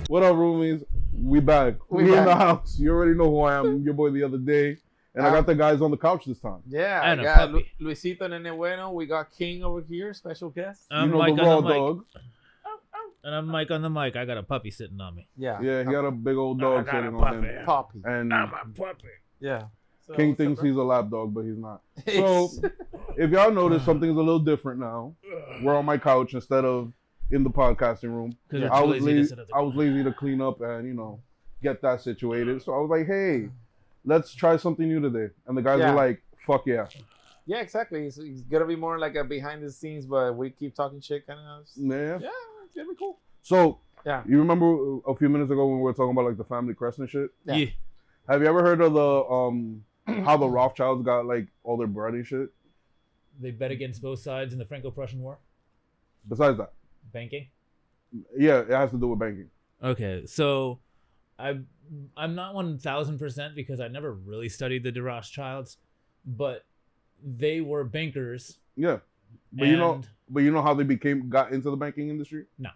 What up, roomies? We back. We in the house. You already know who I am. Your boy the other day. And I got the guys on the couch this time. Yeah, And I a got puppy. Luisito Nene Bueno. We got King over here, special guest. I'm you know Mike the on raw the mic. dog. And I'm Mike on the mic. I got a puppy sitting on me. Yeah. Yeah, he got a big old dog I got a sitting on him. Poppy. And I'm a puppy. Yeah. So, King what's up, thinks bro? he's a lap dog, but he's not. So, if y'all notice, something's a little different now. We're on my couch instead of in the podcasting room. Because I was lazy to clean up and, you know, get that situated. So I was like, hey, let's try something new today. And the guys were like, fuck yeah. Yeah, exactly. It's gonna be more like a behind the scenes, but we keep talking shit kind of. Yeah. Yeah, it's gonna be cool. So, Yeah. you remember a few minutes ago when we were talking about like the family crest and shit? Yeah. Yeah. Have you ever heard of the how the Rothschilds got like all their bread and shit? They bet against both sides in the Franco-Prussian War. Besides that, Banking. yeah, it has to do with banking. Okay, so I'm not 1,000% because I never really studied the Rothschilds, but they were bankers. Yeah, but you know how they got into the banking industry? No.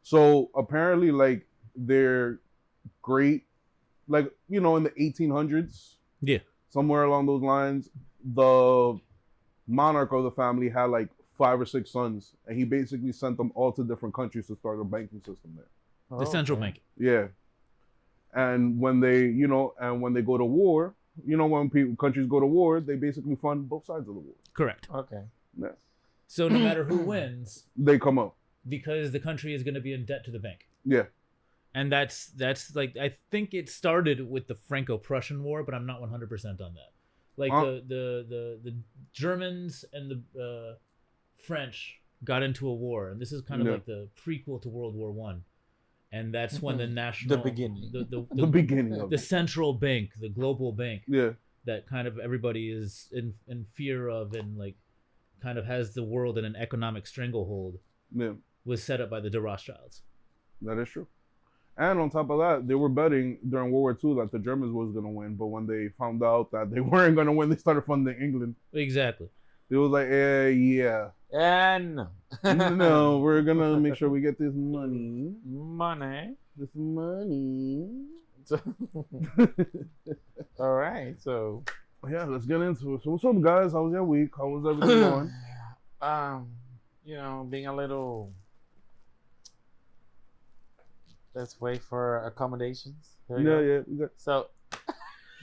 So apparently, like they're great, like you know, in the 1800s. Yeah. Somewhere along those lines, the monarch of the family had like 5 or 6 sons, and he basically sent them all to different countries to start a banking system there. The central bank. Yeah. And when they go to war, you know, when countries go to war, they basically fund both sides of the war. Correct. Okay. Yeah. So no matter who wins, They come up. because the country is going to be in debt to the bank. Yeah. And that's like, I think it started with the Franco-Prussian War, but I'm not 100% on that. Like the Germans and the French got into a war, and this is kind of like the prequel to World War One. And that's when the national, The beginning. The beginning of the it. central bank, the global bank, Yeah. that kind of everybody is in fear of, and like kind of has the world in an economic stranglehold, Yeah. was set up by the Rothschilds. That is true. And on top of that, they were betting during World War II that the Germans was going to win. But when they found out that they weren't going to win, they started funding England. Exactly. They was like, yeah. And No, we're going to make sure we get this money. money. This money. All right. So, Yeah, let's get into it. So what's up, guys? How was your week? How was everything going? you know, being a little. Let's wait for accommodations. Here we go. Yeah. We got... So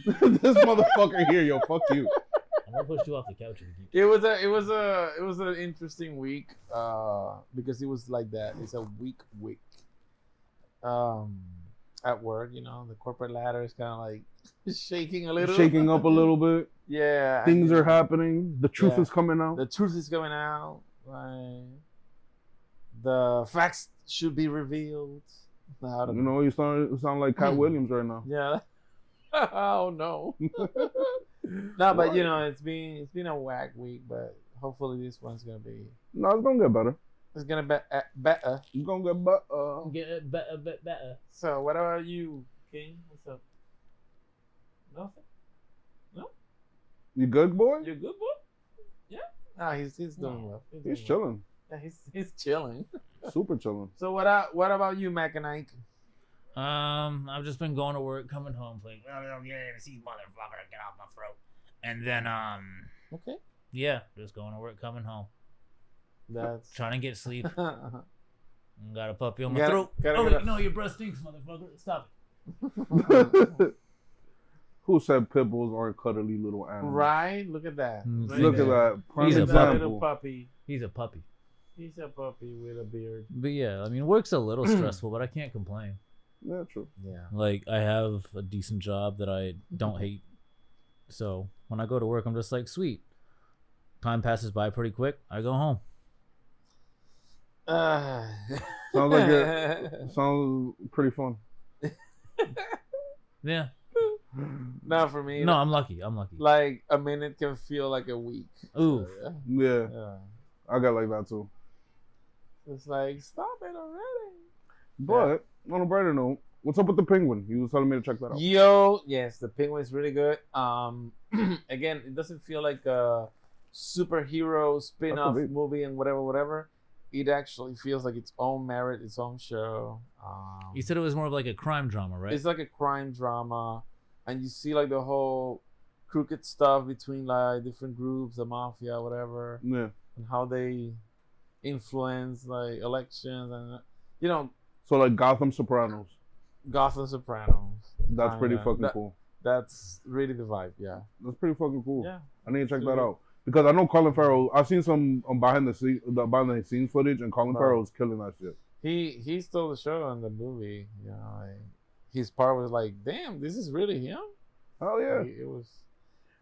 this motherfucker here, yo, fuck you. I'm gonna push you off the couch. If you keep... it was an interesting week because it was like that. It's a week at work. You know, the corporate ladder is kind of like shaking a little, Shaking up a little bit. Yeah, Things are happening. The truth Yeah. is coming out. The truth is coming out. Right. The facts should be revealed. I don't You know, you sound like Cat Williams right now. Yeah. Oh no. No, but you know, it's been a whack week, but hopefully this one's gonna be. No, it's gonna get better. It's gonna be better. It's gonna get better. Get it better. So, what about you, King? What's up? Nothing. You good, boy? You good, boy? Yeah. Ah, he's doing well. He's chilling. Yeah, he's chilling. Super chilling. So what about you, Mac and Ike? I've just been going to work, coming home, playing. Oh yeah, see motherfucker, get off my throat. And then Okay. yeah, just going to work, coming home, That's. trying to get sleep. Got a puppy on my Gotta- throat. gotta Oh get wait, a- no, your breath stinks, motherfucker. Stop it. Who said pit bulls aren't cuddly little animals? Right. Look at that. Mm, Right Look there. at that. Prime He's a Look at that little example. puppy. He's a puppy. He's a puppy with a beard. But yeah, I mean, work's a little stressful, but I can't complain. Yeah, true. Yeah. Like, I have a decent job that I don't hate. So when I go to work, I'm just like, sweet. Time passes by pretty quick. I go home. Sounds like it. Sounds pretty fun. Yeah. Not for me. No, I'm lucky. I'm lucky. Like a minute can feel like a week. Ooh. So, Yeah, yeah. I got like that too. It's like, stop it already. But on a brighter note, what's up with the penguin? You was telling me to check that out. Yo, yes, the penguin is really good. Again, it doesn't feel like a superhero spin-off That's a bit- movie and whatever. it actually feels like its own merit, its own show. You said it was more of like a crime drama, right? It's like a crime drama, and you see like the whole crooked stuff between like different groups, the mafia, whatever, Yeah. and how they influence like elections and you know So like Gotham Sopranos. Gotham Sopranos. That's pretty Kinda. fucking That- cool. That's really the vibe, yeah. That's pretty fucking cool. Yeah. I need to check Absolutely. that out because I know Colin Farrell. I've seen some behind the scenes footage, and Colin Right. Farrell's killing that shit. He stole the show in the movie, you know. Like, his part was like, damn, this is really him. Hell yeah! Like, it was.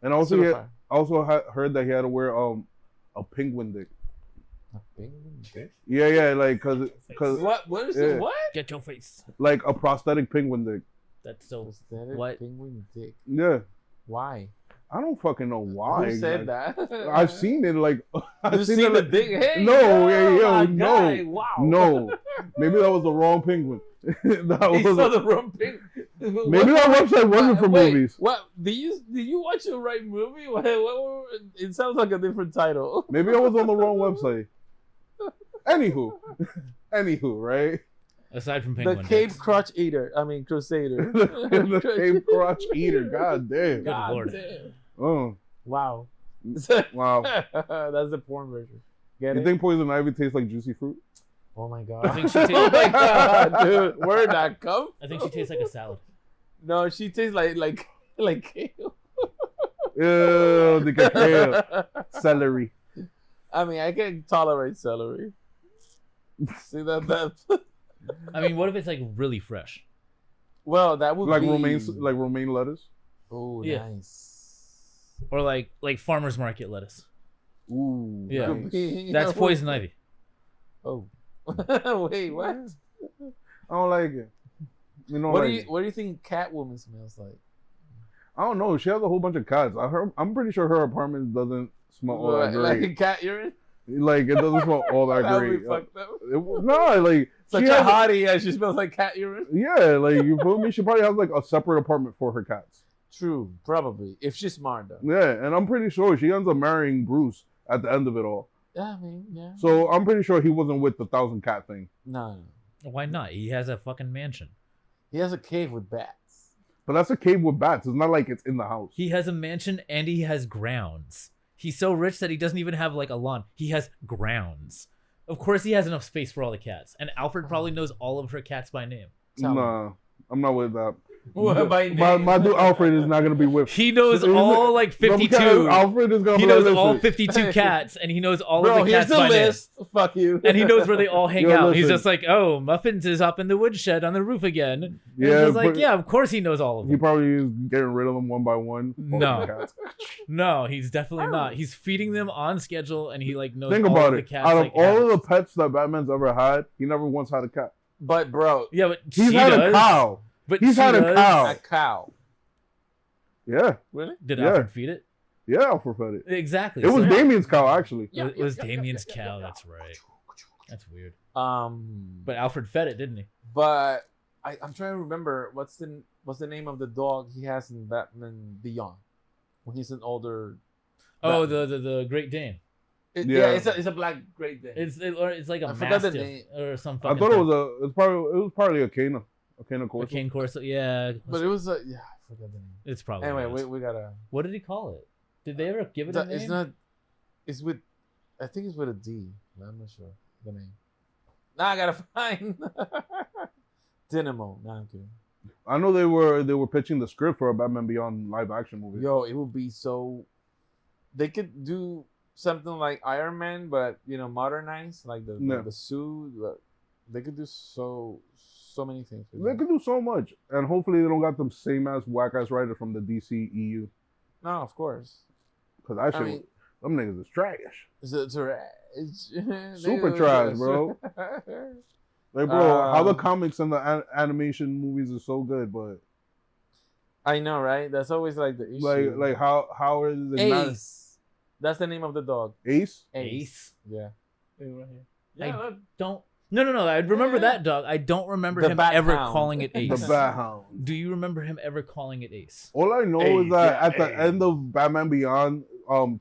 And also, super he fire. heard that he had to wear a penguin dick. A penguin dick? Yeah, like cause What is Yeah. it? What? Get your face. like a prosthetic penguin dick. That's so. Prosthetic What? penguin dick. Yeah, Why? I don't fucking know why. Who said that? I've seen it. Like I've You've seen it, the like- dick? Hey, No, yo, my no, guy. Wow. No, maybe that was the wrong penguin. that He was saw the wrong penguin. maybe that website wasn't for Wait, movies. What? Did you watch the right movie? It sounds like a different title. Maybe I was on the wrong website. Anywho, right? Aside from The penguin. Cape dicks. Crotch Eater. I mean Crusader. the Cape Crotch Eater. God damn. God Lord. damn. Oh, Wow. wow. That's the porn version. Get You it? think poison ivy tastes like juicy fruit? Oh my god. I think she oh tastes. my god, dude. Where'd that come? I think she tastes like a salad. No, she tastes like kale. Ew, the kale. Celery. I mean, I can tolerate celery. See that? I mean, what if it's like really fresh? Well, that would Like be romaine lettuce. Oh, Yeah. nice. Or like farmers market lettuce? Ooh. Yeah. Could nice. be- That's poison ivy. Oh. Wait, what? I don't like it. You know, What like, do you think Catwoman smells like? I don't know. She has a whole bunch of cats. I'm pretty sure her apartment doesn't smell all that Like great. a cat urine? Like it doesn't smell all that That would great. be fucked up. No, like Such she a has- hottie, yeah, she smells like cat urine. Yeah, like you feel me? She probably has like a separate apartment for her cats. True, probably. If she's smart, though. Yeah, and I'm pretty sure she ends up marrying Bruce at the end of it all. Yeah, I mean, yeah. So I'm pretty sure he wasn't with the 1,000 cat thing. No. Why not? He has a fucking mansion. He has a cave with bats. But that's a cave with bats. It's not like it's in the house. He has a mansion and he has grounds. He's so rich that he doesn't even have like a lawn. He has grounds. Of course, he has enough space for all the cats. And Alfred probably knows all of her cats by name. Tell me. Nah, I'm not with that. What, by name? My dude Alfred is not gonna be with. He knows all like 52. Alfred is gonna. He be knows like, all listen, 52 cats, and he knows all Bro, of the here's cats the by name. list. Fuck you. And he knows where they all hang Yo, out. He's listen. just like, oh, Muffins is up in the woodshed on the roof again. And Yeah, he's just like, but- yeah, of course he knows all of He them. probably is getting rid of them one by one. No. All the cats. No, he's definitely not. He's feeding them on schedule, and he like knows Think all about of the it. cats. Out of like, all of the habits. pets that Batman's ever had, he never once had a cat. But, bro, Yeah, but He's she had does. a cow. But He's she had a does. cow. a cow. Yeah, Really? Did Yeah. Alfred feed it? yeah, Alfred fed it. Exactly. It was So- Damien's cow, actually. It was Damien's cow. That's right. That's weird. But But Alfred fed it, didn't he? I'm trying to remember what's the name of the dog he has in Batman Beyond when he's an older. Oh, Batman. the Great Dane. Yeah, Yeah. it's a black Great Dane. It's like a I forgot the mastiff name. or some I fucking. thought it thing. was probably a Cana a Corso. cane Corso. Yeah, But it was I forgot the name. it's probably. Anyway, was. we gotta. What did he call it? Did they ever give it a name? It's not. It's with. I think it's with a D. But I'm not sure the name. Now I gotta find. Dynamo. Nah, I'm kidding. I know they were pitching the script for a Batman Beyond live action movie. Yo, it would be so. They could do something like Iron Man, but modernized, like Yeah. the suit. They could do so many things. with They it. could do so much, and hopefully they don't got them same ass whack ass writers from the DC EU, No, of course. because I should. mean- Them niggas is trash. It's Super trash, bro. Like, bro, how the comics and the animation movies are so good, but I know, right? That's always like the issue. like how is it not Ace. That's the name of the dog. Ace? Ace. Yeah. Right here. I look. don't. No. I remember Yeah. that dog. I don't remember The him Bat ever Hound. calling it The Ace. Bat Hound. Do you remember him ever calling it Ace? All I know Ace, is that yeah, at the Ace. end of Batman Beyond,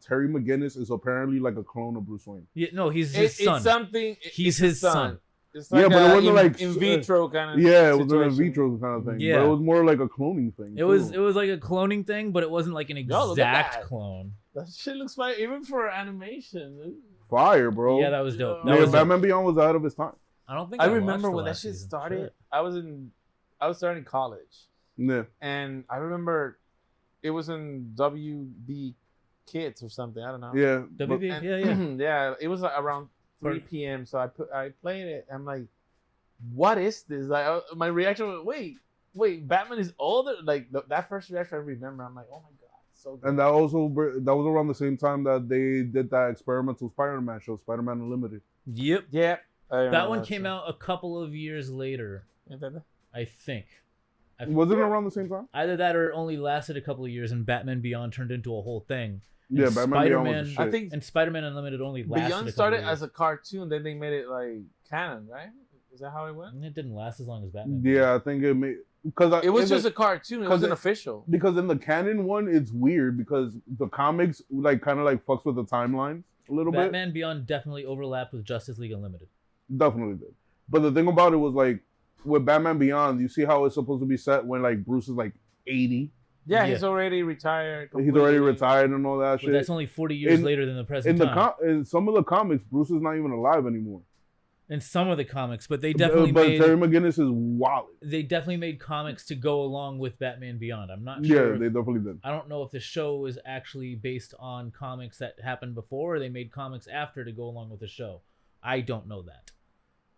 Terry McGinnis is apparently like a clone of Bruce Wayne. Yeah, no, he's his son. It's something. He's it's his son. It's like Yeah, but it wasn't like in vitro kind of. Yeah, it was an in situation. vitro kind of thing. Yeah. But it was more like a cloning thing. It was like a cloning thing, but it wasn't like an Yo, look at exact that. clone. That shit looks fine, even for animation. fire, bro. Yeah, that was dope. Yeah, That was dope. Batman Beyond was ahead of his time. I don't think I watched remember the when that last shit season. started. Shit. I was starting college, Yeah. and I remember it was in WB Kids or something. I don't know. Yeah. WB, And- yeah. yeah. It was like around 3 p.m. So I played it. I'm like, what is this? Like my reaction was, wait, Batman is older. Like that first reaction I remember. I'm like, oh my god, so good. And that was around the same time that they did that experimental Spider-Man show, Spider-Man Unlimited. Yep. Yeah, That one came out a couple of years later, I think. Was it around the same time? Either that or it only lasted a couple of years, and Batman Beyond turned into a whole thing. Yeah, And Batman Beyond was the shit. I think And Spider-Man Unlimited only lasted. Beyond started as a cartoon, then they made it like canon, right? Is that how it went? It didn't last as long as Batman. Yeah, I think it made because It was just a cartoon. It 'cause wasn't it- official. because in the canon one, it's weird because the comics like kind of like fucks with the timelines a little Batman Beyond definitely overlapped with Justice League Unlimited. bit. Definitely did. But the thing about it was like with Batman Beyond, you see how it's supposed to be set when like Bruce is like 80. Yeah, Yeah. he's already retired. He's already completely. retired and all that But shit. that's only 40 years In- later than the present In the time. in some of the comics, Bruce is not even alive anymore. In some of the comics, but they definitely but made Terry McGinnis is wild. they definitely made comics to go along with Batman Beyond. I'm not Yeah, sure. they definitely did. I don't know if the show is actually based on comics that happened before, or they made comics after to go along with the show. I don't know that.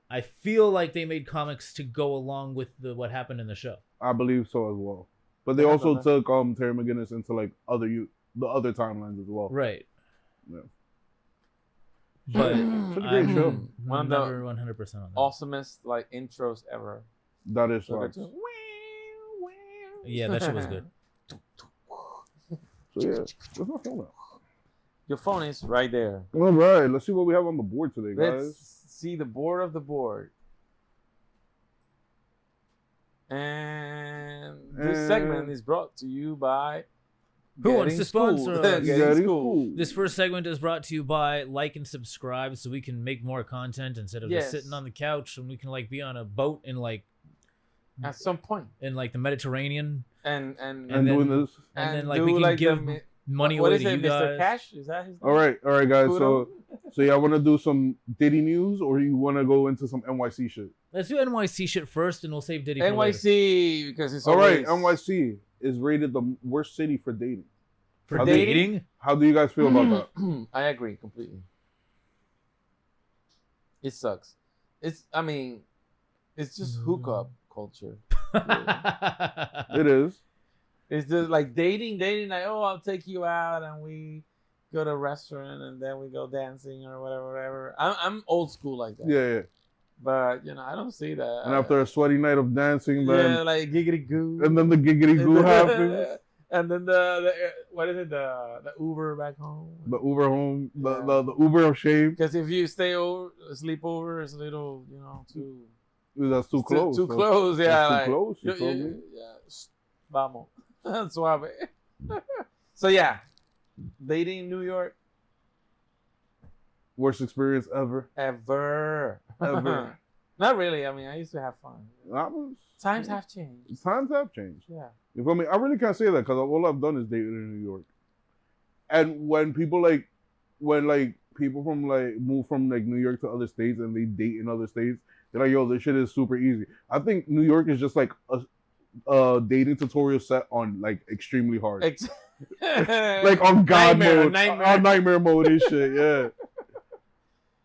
I feel like they made comics to go along with what happened in the show. I believe so as well. But they Yeah, also but took Terry McGinnis into like the other timelines as well. Right. Yeah. But It's a great I'm show. One of the never 100% on that. Awesomest like intros ever. That is So facts. that's- Yeah, that shit was good. So yeah, where's my phone at? Your phone is right there. All right, let's see what we have on the board today, Let's guys. see the board of the board. And this segment is brought to you by Who wants Getting to sponsor Schooled. us? Getting Schooled. This first segment is brought to you by like and subscribe, so we can make more content instead of just Yes. sitting on the couch, and we can like be on a boat in like At some point. the Mediterranean, And And then- doing this. and then like do we can like the give mi- money what away is to it, you Mr. guys. Cash? Is that his name? All right, guys. Kudo? So y'all want to do some Diddy news, or you want to go into some NYC shit? Let's do NYC shit first, and we'll save Diddy for later. NYC because it's All right, always... NYC is rated the worst city for dating. For How do you- dating? How do you guys feel about that? I agree completely. It sucks. It's just hookup culture. It is. It's just like dating, like, oh, I'll take you out and we go to a restaurant and then we go dancing or whatever. I'm old school like that. Yeah. But I don't see that. And after a sweaty night of dancing, yeah, then like giggity goo. and then the giggity goo happens. And then the what is it, the Uber back home? The Uber home, Yeah. the Uber of shame. Because if you sleep over, it's a little, too That's too close. Too So- close, yeah. that's too like, close, you yeah, told me. yeah. Vamos. Suave. So yeah, dating in New York Worst experience ever. ever. Ever. Not really. I mean, I used to have fun. That was, Times have changed. times have changed. Yeah. You feel me? I really can't say that because all I've done is dated in New York. And when people people from move from New York to other states and they date in other states, they're like, yo, this shit is super easy. I think New York is just like a dating tutorial set on extremely hard. Like on God Nightmare, mode. nightmare. On nightmare mode and shit, yeah.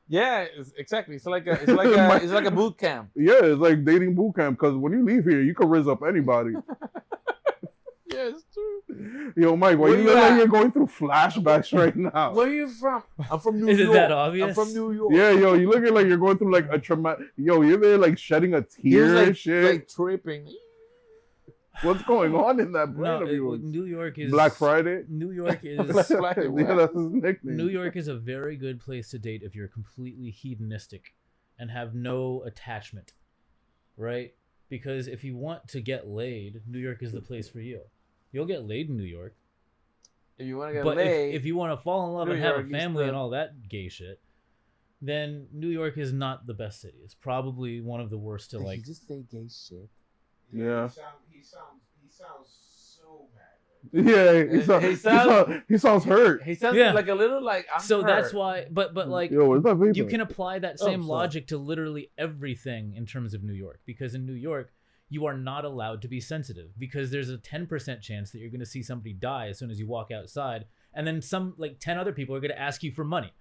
Yeah, exactly. It's like a boot camp. Yeah, it's like dating boot camp because when you leave here, you can rizz up anybody. Yeah, it's true. Yo, Mike, why Where you you look like at? you're going through flashbacks right now? Where are you from? I'm from New Is York. it that obvious? I'm from New York. Yeah, yo, you looking like you're going through a traumatic. Yo, you're there shedding a He tear was and shit. like tripping. What's going on in that brain No, of yours? New York is Black Friday. New York is Black Friday, Yeah, that's his nickname. New York is a very good place to date if you're completely hedonistic and have no attachment, right? Because if you want to get laid, New York is the place for you. You'll get laid in New York. If you want to get But laid, if you want to fall in love New and have York a is family the- and all that gay shit, then New York is not the best city. It's probably one of the worst to did like. you just say gay shit? Yeah. He sounds so mad. He sounds hurt. He sounds Yeah. like a little like I'm So hurt. that's why. But like. Yo, where's that paper? You can apply that same sorry. logic to literally everything in terms of New York, because in New York you are not allowed to be sensitive, because there's a 10% chance that you're going to see somebody die as soon as you walk outside, and then some like 10 other people are going to ask you for money.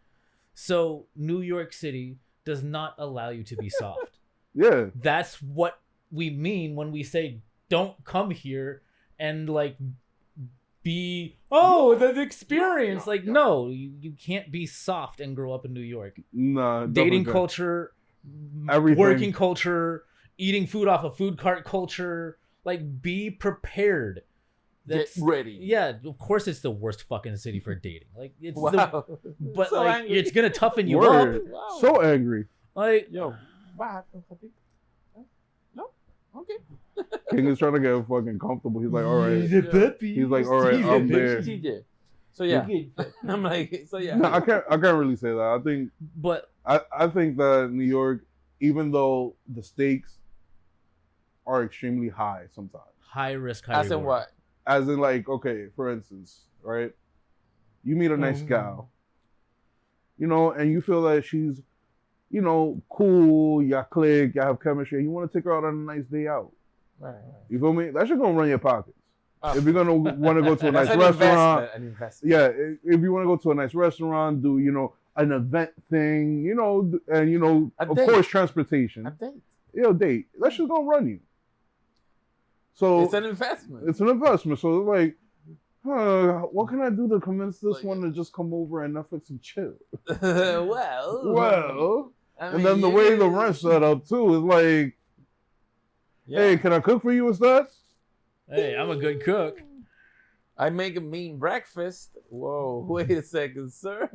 So New York City does not allow you to be soft. Yeah. That's what we mean when we say don't come here and like be the experience. Like no, you can't be soft and grow up in New York. Nah. Dating definitely culture, Everything. working culture, eating food off a food cart culture. Like, be prepared. Get ready. Yeah, of course it's the worst fucking city for dating. Like, it's Wow. but So like angry. it's gonna toughen you Word. up. Wow. So angry. Like, Yo, what happened, Papi? No? Okay. King is trying to get fucking comfortable. He's like, all right. He's a puppy. He's like, all right, I'm there. TJ. So yeah. I'm like, so yeah. No, I can't really say that. But I think that New York, even though the stakes are extremely high sometimes, high risk, high As in reward. what? as in like, okay, for instance, right? You meet a nice gal, you know, and you feel that she's, you know, cool, y'all click, y'all have chemistry, you want to take her out on a nice day out. Right. You feel me? That shit gonna run your pockets. Oh. If you're gonna want to go to a That's nice an restaurant, investment. yeah, if you want to go to a nice restaurant, do, you know, an event thing, you know, and, you know, A of date. course, transportation. A date. Date. That shit's gonna run you. So It's an investment. it's an investment. So it's like, what can I do to convince this Like- one to just come over and Netflix and chill? well, I And mean, then the you- way the rent's set up too is like, Yeah. hey, can I cook for you instead? Hey, I'm a good cook. I make a mean breakfast. Whoa, wait a second, sir.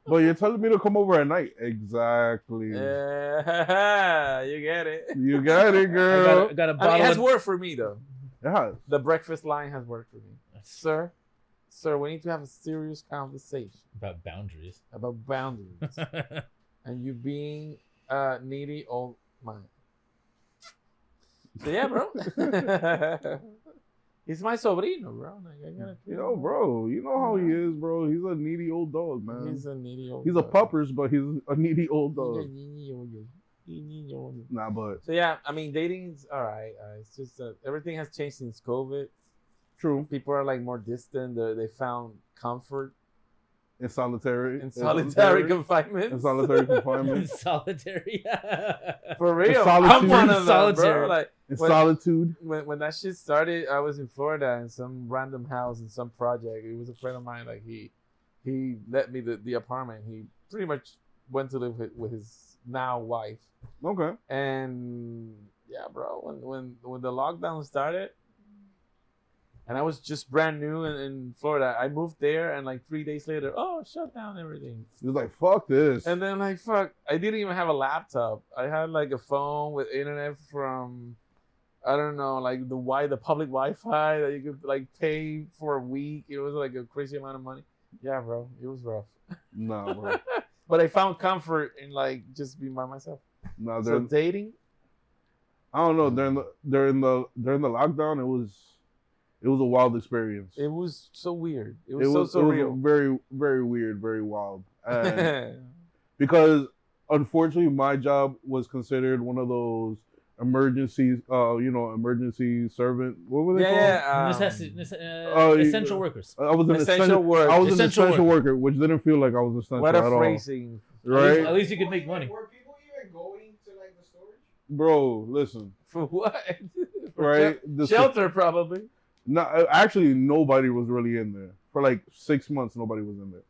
But you're telling me to come over at night. Exactly. Yeah, you get it. You got it, I girl. got a I mean, bottle it has of worked for me though. It has. The breakfast line has worked for me, sir. Sir, we need to have a serious conversation about boundaries. about boundaries and you being needy old man. So yeah, bro. He's my sobrino, bro. Like, I gotta treat Yo, him. bro, you know how he is, bro. He's a needy old dog, man. He's a needy old. He's a dog. puppers, but he's a needy old He's a dog. needy old dog. Needy old dog. Nah, but So yeah, I mean, dating's all right. It's just that everything has changed since COVID. true. People are like more distant. They found comfort In solitary. in solitary confinement. In solitary confinement. Solitary. For real, solitude. I'm one of them, Solitary. bro. Like In When- solitude. when that shit started, I was in Florida in some random house in some project. It was a friend of mine. Like he let me the apartment. He pretty much went to live with his now wife. Okay. And yeah, bro, when the lockdown started, and I was just brand new in Florida, I moved there, and like 3 days later, shut down everything. He was like, fuck this. And then like fuck, I didn't even have a laptop. I had like a phone with internet from, I don't know, like the public Wi-Fi that you could like pay for a week. It was like a crazy amount of money. Yeah, bro, it was rough. Nah, bro. But I found comfort in like just being by myself. Nah, So dating, I don't know. During the lockdown, it was a wild experience. it was so weird. It It was was so surreal. very, very weird, very wild. And because unfortunately, my job was considered one of those emergency, emergency servant. What were they called? Essential workers. I was an Essential work. I was an Essential essential worker, which didn't feel like I was essential What a at all. phrasing. Right, At least you could make money. Were people even going to like the storage? bro. Listen, For what? For right? Shelter, probably. No, actually, nobody was really in there for like 6 months. Nobody was in there.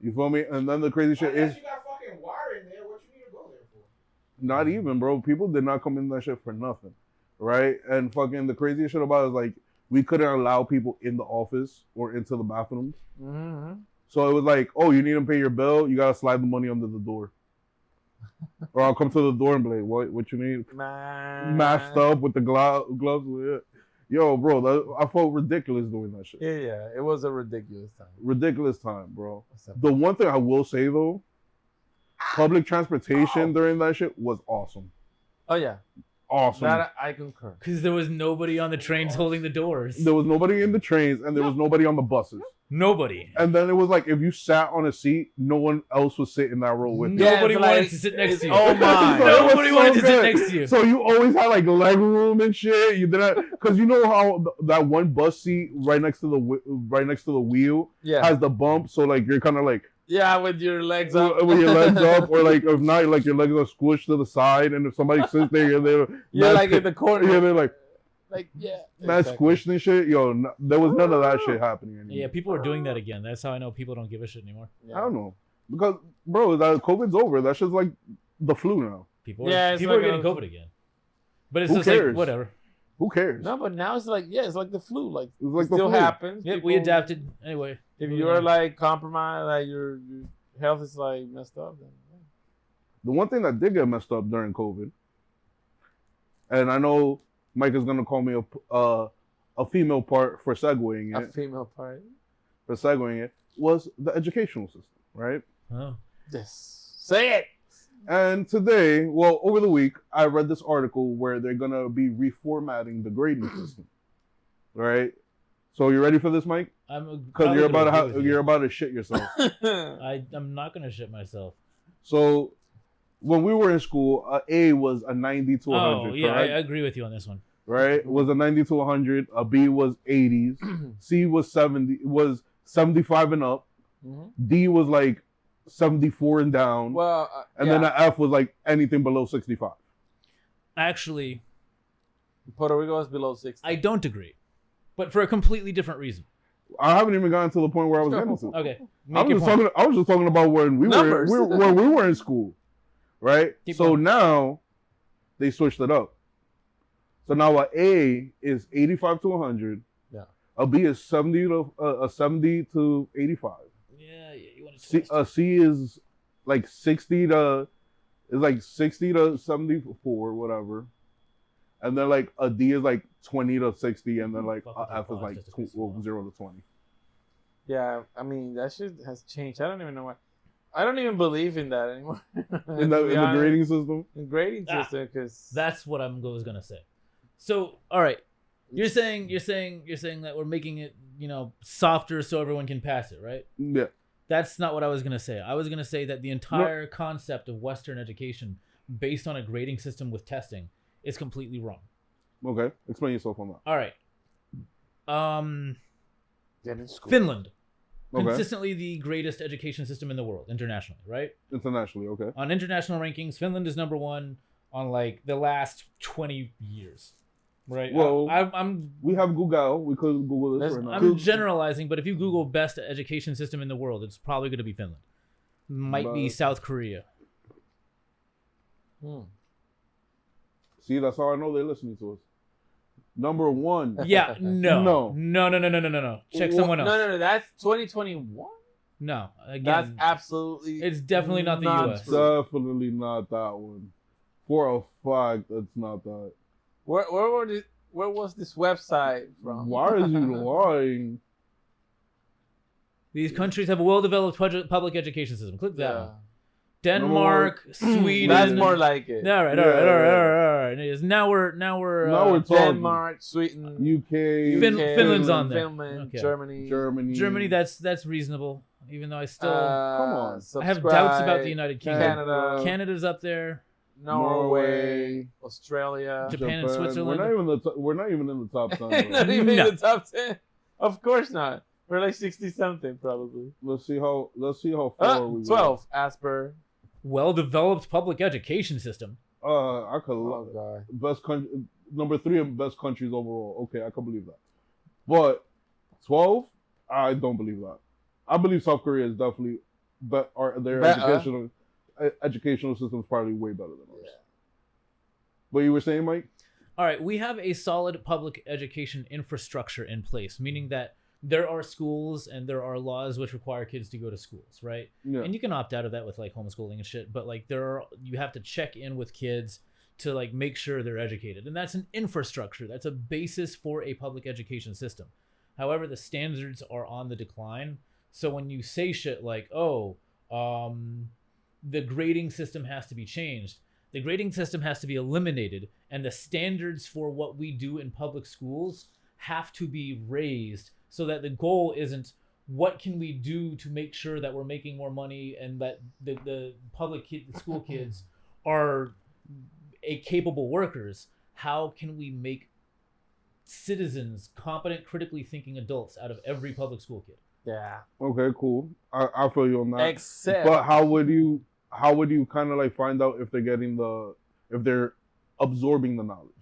You feel me? And then the crazy shit is Unless you got fucking wire in there, what you need to go there for? not even, bro. People did not come in that shit for nothing, right? And fucking the craziest shit about it is like we couldn't allow people in the office or into the bathrooms. Mm-hmm. So it was like, oh, you need to pay your bill, you gotta slide the money under the door, or I'll come to the door and be like, what you need? Masked up with the gloves, Yo, bro, I felt ridiculous doing that shit. Yeah, it was a ridiculous time. Ridiculous time, bro. What's up? The one thing I will say though, public transportation during that shit was awesome. Oh yeah, Awesome. that I concur. Because there was nobody on the trains holding the doors. There was nobody in the trains and there was nobody on the buses. Nobody. And then it was like if you sat on a seat, no one else was sitting in that row with you. Yeah, Nobody it's wanted like- to sit next to you. Oh my! So it was Nobody so wanted to sit good. next to you. So you always had like leg room and shit. You didn't, because you know how that one bus seat right next to the wheel Yeah, has the bump. So like you're kind of like yeah, with your legs up. with your legs up, or like if not, like your legs are squished to the side, and if somebody sits there, You're like in the corner. yeah, they're like yeah. that squished and shit. Yo, there was none of that shit happening anymore. Yeah, people are doing that again. That's how I know people don't give a shit anymore. I don't know, because bro, that COVID's over. That's just like the flu now. People Yeah, are, it's people like are getting a- COVID again. But it's Who just cares? like, whatever. Who cares? No, but now it's like it's like the flu. Like It's like it the still flu. happens. Yeah, we People- adapted. Anyway. If moving you're on. like compromised, like your health is like messed up, then The one thing that did get messed up during COVID, and I know Mike is gonna call me a female part for segueing a it, was the educational system, right? Oh. Yes. Say it. And today, well, over the week, I read this article where they're gonna be reformatting the grading system, right? So you ready for this, Mike? I'm Because probably gonna agree with you. you're about to shit yourself. I'm not gonna shit myself. So when we were in school, a was a 90 to 100, Oh yeah, I correct? agree with you on this one. Right? Was a 90 to 100. A B was 80s. C was 70. Was 75 and up. Mhm. D was like 74 and down. Well, and then the F was like anything below 65. Actually, Puerto Rico is below 60. I don't agree, but for a completely different reason. I haven't even gotten to the point where I was getting to. Okay, I make your point. was just talking about when we Numbers. when we were in school, right? Keep So going. now they switched it up. So now a is 85 to 100. Yeah. A B is 70 to 85. Yeah, you want to. A C is like 60 to 74, whatever. And then like a D is like 20 to 60, and then like Fuck a with your F is like thoughts, just a 0 to 20. Yeah, I mean that shit has changed. I don't even know why. I don't even believe in that anymore. In the grading system. grading Ah, system, because That's what was gonna say. So, all right, you're saying that we're making it, softer so everyone can pass it, right? Yeah. That's not what I was gonna say. I was gonna say that the entire concept of Western education, based on a grading system with testing, is completely wrong. Okay. Explain yourself on that. All right. get in school. Finland, Okay. consistently the greatest education system in the world internationally, right? Internationally, okay. On international rankings, Finland is number one on like the last 20 years, right? Well, I'm We have Google. We could Google this Let's- right now. I'm generalizing, but if you Google best education system in the world, it's probably going to be Finland. Might be But- South Korea. See, that's how I know they're listening to us. Number one. Yeah, No. no. Check someone else. No, that's 2021. No, That's again, absolutely. it's definitely not the not US. true. Definitely not that one. For a fact, that's not that. Where was this website from? Why is you lying? These countries have a well-developed public education system. Click that Yeah. one. Denmark, Sweden. That's more like it. All right. It is. Now we're Now we're talking. Denmark, Sweden, UK, Finland's on there. Finland, Okay. Germany. Germany. That's reasonable, even though I still Come on. I have doubts about the subscribe, United Kingdom. Canada, Canada's up there. Norway, Australia. Japan and Switzerland. We're not even in the top 10. Not bro. even in No. the top 10. Of course not. We're like 60 something probably. Let's see how far we 12 as per. Well-developed public education system. I could Oh god. best country, number 3 of best countries overall. Okay, I can believe that. But 12, I don't believe that. I believe South Korea is definitely, but their Better. educational system is probably way better than ours. What you were saying, Mike? All right, we have a solid public education infrastructure in place, meaning that there are schools and there are laws which require kids to go to schools, right? Yeah. And you can opt out of that with like homeschooling and shit, but like you have to check in with kids to like make sure they're educated, and that's an infrastructure. That's a basis for a public education system. However, the standards are on the decline. So when you say shit like, "Oh, the grading system has to be changed," the grading system has to be eliminated, and the standards for what we do in public schools have to be raised so that the goal isn't what can we do to make sure that we're making more money and that the school kids are capable workers. How can we make citizens, competent, critically thinking adults out of every public school kid? Yeah. Okay, cool. I feel you on that. Except, But how would you kind of like find out if they're absorbing the knowledge?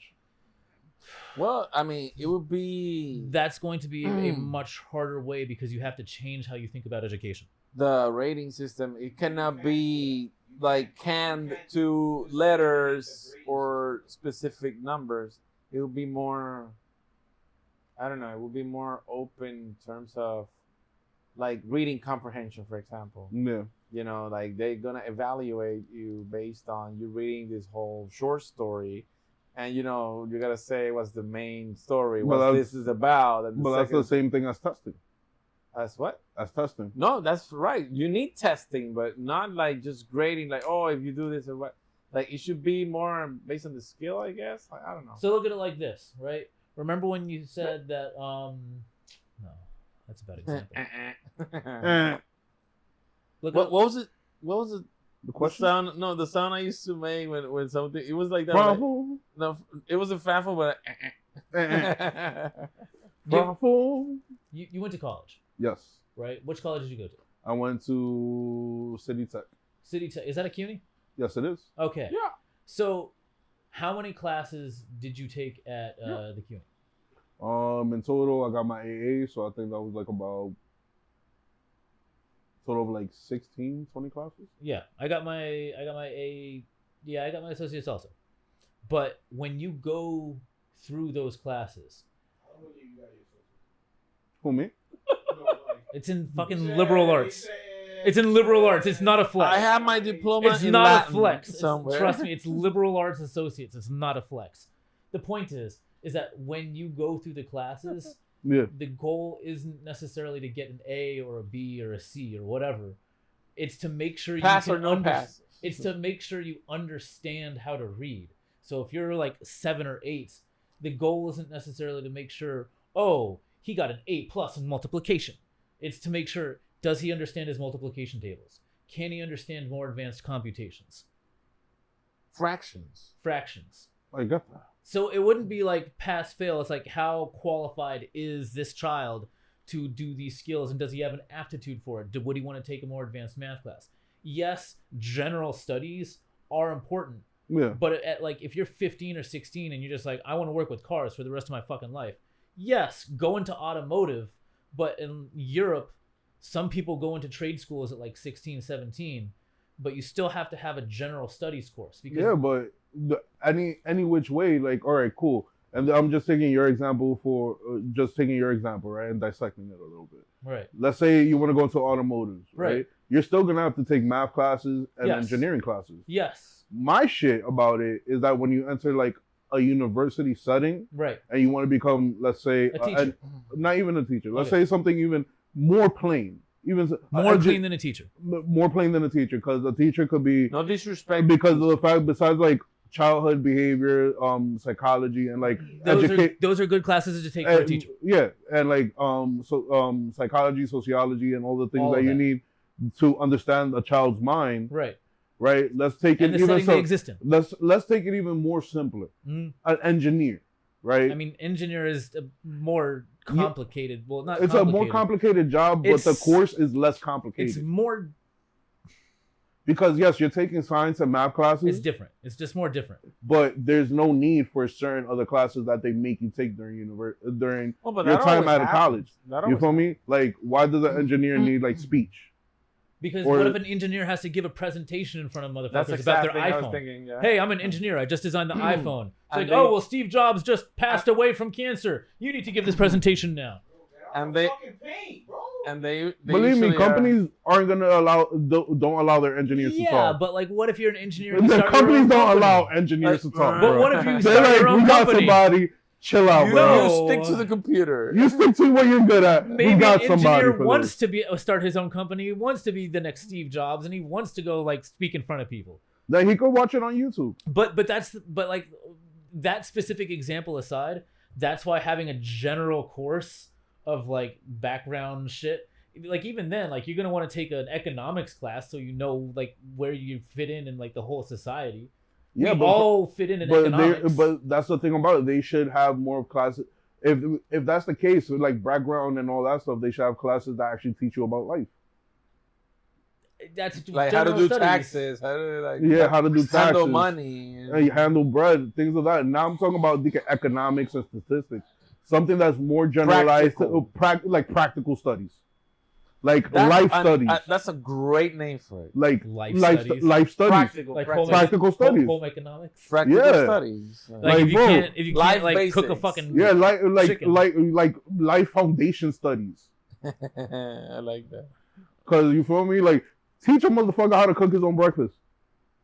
well, I mean, it would be That's going to be a much harder way because you have to change how you think about education. the rating system. It cannot be like canned to letters or specific numbers. It would be more, I don't know, it would be more open in terms of like reading comprehension, for example. Yeah. You know, like they're gonna evaluate you based on you reading this whole short story, and you know you gotta say what's the main story, But what that's- this is about. And But that's the same thing as testing. That's what? As testing. No, that's right. You need testing, but not like just grading. Like, oh, if you do this or what. Like it should be more based on the skill, I guess. Like, I don't know. So look at it like this, right? Remember when you said that no, that's a bad example. Look What at, was it? What was it? The The question. sound? No, the sound I used to make when something. It was like that. Bravo. No, it was a faffle, but. Bravo. you went to college, Yes. right? Which college did you go to? I went to City Tech. City Tech. Is that a CUNY? Yes, it is. Okay. Yeah. So, how many classes did you take at the CUNY? In total, I got my AA, so I think that was like about total of like 16, 20 classes. Yeah, I got my A. Yeah, I got my associates also. But when you go through those classes, How many you got yourself? Who, me? No, like, it's in fucking say- liberal arts. say- It's in liberal arts. It's not a flex. I have my diploma It's in not Latin a flex. It's- somewhere. trust me, it's liberal arts associates. It's not a flex. The point is that when you go through the classes, Yeah. the goal isn't necessarily to get an A or a B or a C or whatever. It's to make sure Pass you or can no pass. It's to make sure you understand how to read. So if you're like 7 or 8, the goal isn't necessarily to make sure, oh, he got an 8+ in multiplication. It's to make sure, does he understand his multiplication tables? Can he understand more advanced computations? Fractions. I got that. So it wouldn't be like pass fail. It's like, how qualified is this child to do these skills, and does he have an aptitude for it? Would he want to take a more advanced math class? Yes, general studies are important, Yeah. but at like if you're 15 or 16 and you're just like, I want to work with cars for the rest of my fucking life, yes, go into automotive. But in Europe, some people go into trade schools at like 16, 17, but you still have to have a general studies course because Yeah, but any which way, like, all right, cool. And I'm just taking your example right, and dissecting it a little bit. right. Let's say you want to go into automotives, right? Right. You're still gonna have to take math classes and Yes. engineering classes. Yes. My shit about it is that when you enter like a university setting Right. and you want to become, let's say, A teacher. not even a teacher. Let's Okay. say something even more plain, More clean than a teacher. more plain than a teacher, because a teacher could be No disrespect. because of the fact, besides like childhood behavior, psychology, and like Those are good classes to take for a teacher. Yeah, and like psychology, sociology, and all the things All that of you that. need to understand a child's mind. Right. Right. Let's take And it the even setting they exist in. let's take it even more simpler. Mm. An engineer, right? I mean, engineer is a more complicated. Well, not. It's a more complicated job, but the It's- course is less complicated. It's more. Because yes, you're taking science and math classes, It's different. It's just more different. but there's no need for certain other classes that they make you take during Well, but your that time always out of happens. college. That You always feel me? Like, why does an engineer need like speech? Because Or- what if an engineer has to give a presentation in front of motherfuckers That's the about their exact thing I was iPhone? thinking. Yeah. Hey, I'm an engineer. I just designed the iPhone. It's And like, they- oh well, Steve Jobs just passed away from cancer. You need to give this presentation now. Get out And the they- fucking paint, bro. and they Believe me, usually companies aren't gonna don't allow their engineers to Yeah, talk. but like, what if you're an engineer? And you The start your companies own don't company? allow engineers to talk. But bro. what if you They're start like, your own we got company? somebody. Chill out, you, bro. you stick to the computer. You stick to what you're good at. Maybe we got an somebody engineer for wants this. to be start his own company. He wants to be the next Steve Jobs, and he wants to go like speak in front of people. Then he could watch it on YouTube. But like that specific example aside, that's why having a general course of like background shit, like even then, like you're gonna want to take an economics class so you know like where you fit in like the whole society. Yeah, we but all fit in economics. but that's the thing about it. They should have more of classes. If that's the case, with like background and all that stuff, they should have classes that actually teach you about life. That's like how to general do studies. taxes, how How to do taxes, handle money, and handle bread, things of that. Now I'm talking about the economics and statistics, something that's more generalized, like practical studies, like life studies. That's a great name for it. Like Life studies, Practical, like practical studies. home economics. practical Yeah. studies. Like if you bro, can't like life cook a basics. fucking Yeah, chicken. like life foundation studies. I like that. Cause you feel me? Like teach a motherfucker how to cook his own breakfast.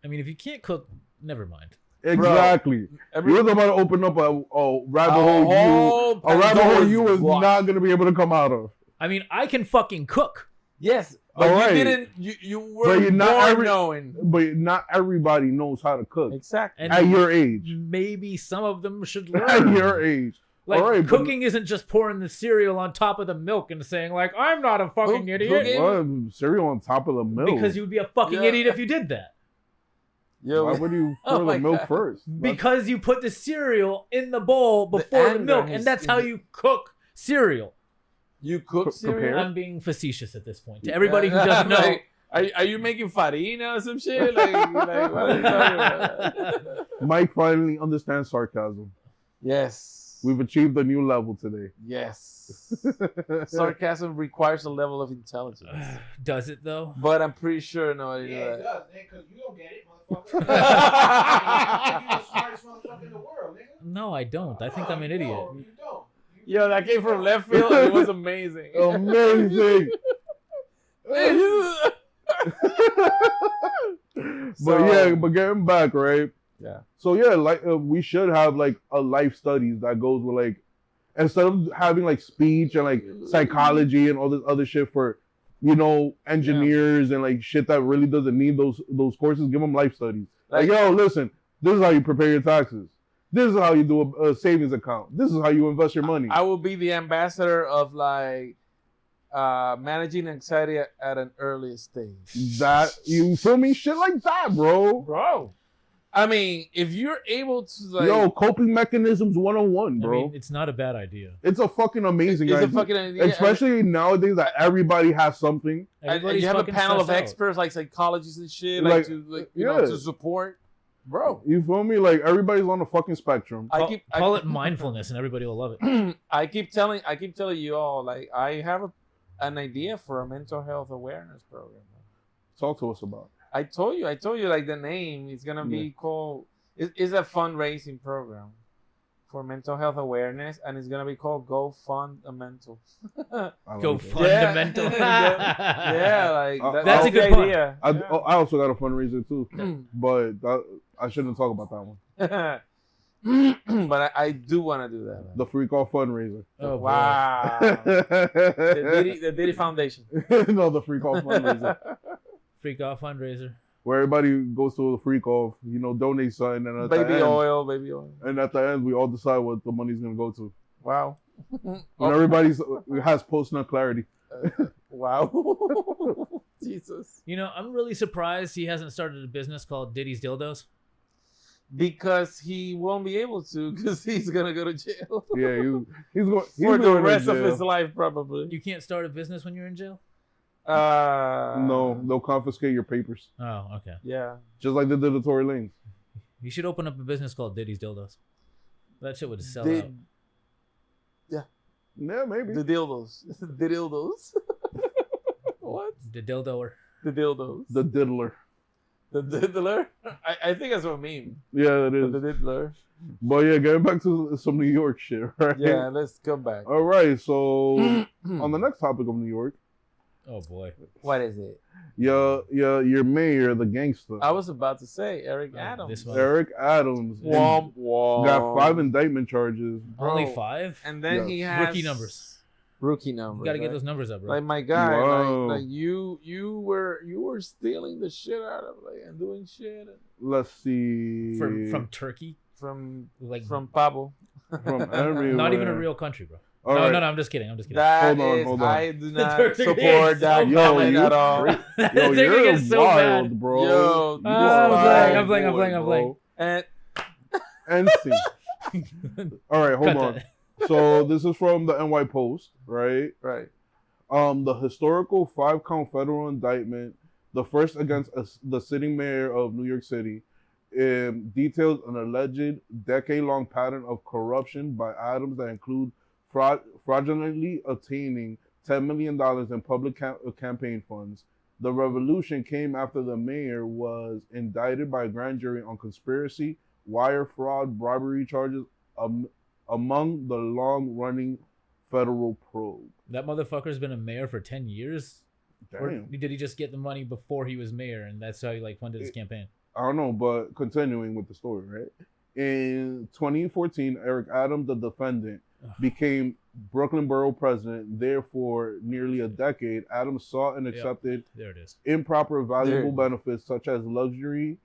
I mean, if you can't cook, never mind. Exactly. You're about to open up a rabbit hole. A rabbit hole you is not gonna be able to come out of. I mean, I can fucking cook. Yes, but All right. you didn't. You But were you're not born every- knowing. But not everybody knows how to cook Exactly. And at your age. maybe some of them should At learn. your age. Like All right, but- cooking isn't just pouring the cereal on top of the milk and saying like I'm not a fucking Who idiot. gave- What? Cereal on top of the milk. Because you would be a fucking Yeah. idiot if you did that. Yo, Why would you Oh pour my the milk God. first? Because you put the cereal in the bowl before the anger milk, is- and that's how you cook cereal. you cook Prepare? cereal? I'm being facetious at this point. To everybody who doesn't know, Like, are you making farina or some shit? Like what are you talking about? Mike finally understands sarcasm. Yes. We've achieved a new level today. Yes. Sarcasm requires a level of intelligence. does it though? But I'm pretty sure nobody knew Yeah, it that. does, nigga, because you don't get it, motherfucker. You're the smartest motherfucker in the world, nigga. No, I don't. I think I'm an idiot. No, you don't. Yo, that came from left field. It was amazing. Amazing. But getting back, right? Yeah. So yeah, like we should have like a life studies that goes with like, instead of having like speech and like psychology and all this other shit for, you know, engineers and like shit that really doesn't need those courses, give them life studies. Like, yo, listen, this is how you prepare your taxes. This is how you do a savings account. This is how you invest your money. I will be the ambassador of like managing anxiety at an early stage. That, you feel me? Shit like that, bro. I mean, if you're able to like, Yo, coping mechanisms 101, I bro. mean, it's not a bad idea. It's a fucking amazing it's idea. a fucking idea. Especially nowadays that everybody has something. And Everybody's you have a fucking panel of stressed out. experts like psychologists and shit, Like, you yeah. know, to support, bro. You feel me? Like everybody's on the fucking spectrum. Call it mindfulness, and everybody will love it. I keep telling you all, like, I have an idea for a mental health awareness program. Talk to us about it. I told you, like the name is gonna be called. It's a fundraising program for mental health awareness, and it's gonna be called Go Fundamental. I Go like it. fundamental. Yeah, like That's a the good point. idea. I also got a fundraiser too, but I shouldn't talk about that one. But I do want to do that. The Freak Off fundraiser. Oh, boy. Wow. the Diddy Foundation. No, the Freak Off fundraiser, Freak off fundraiser. where everybody goes to the Freak Off, you know, donate something, and at Baby the end, oil. and at the end, we all decide what the money's gonna go to. Wow. And everybody has post-nut clarity. Wow. Jesus. You know, I'm really surprised he hasn't started a business called Diddy's Dildos. Because he won't be able to, because he's gonna go to jail. Yeah, he's going For the going to rest of jail. his life, probably. You can't start a business when you're in jail? No, they'll confiscate your papers, Oh, okay. Yeah. just like they did to Tory Lanez. You should open up a business called Diddy's Dildos. That shit would sell The- out. Yeah, maybe. The dildos. The dildos. What? The dildoer. The dildos. The diddler. The diddler? I think that's what I mean. Yeah, it is. The diddler. But yeah, getting back to some New York shit, right? Yeah, let's come back. All right, so on the next topic of New York, Oh boy. What is it? Your mayor, the gangster. I was about to say Eric Adams. This one. Eric Adams Womp womp. got 5 indictment charges. Only Bro. 5? And then Yes. he has Rookie numbers. Rookie numbers. You gotta get right? those numbers up, bro. Like my guy, Wow. like you were stealing the shit out of and doing shit Let's see. from Turkey, from like Pablo. From everywhere. not even a real country, bro. All No, right. no, I'm just kidding. I'm just kidding. That Hold on. I do not Turkey support is that so Yo, comment you at all. Yo, They're you're gonna get so wild, bad. bro. Yo, You I'm are playing, I'm wild playing, I'm boy, playing, I'm bro. And NC. All right, hold Cut on. that. So this is from the NY Post, right? right. The historical 5-count federal indictment, the first against the sitting mayor of New York City, details an alleged decade-long pattern of corruption by Adams that include fraudulently obtaining $10 million in public campaign funds. The revolution came after the mayor was indicted by a grand jury on conspiracy, wire fraud, bribery charges, among the long-running federal probe. That motherfucker's been a mayor for 10 years? Or Damn. did he just get the money before he was mayor and that's how he like funded his campaign? I don't know, but continuing with the story, right? In 2014, Eric Adams, the defendant, became Brooklyn Borough president. Therefore, nearly a decade, Adams sought and accepted There it is. improper valuable There. benefits such as luxury,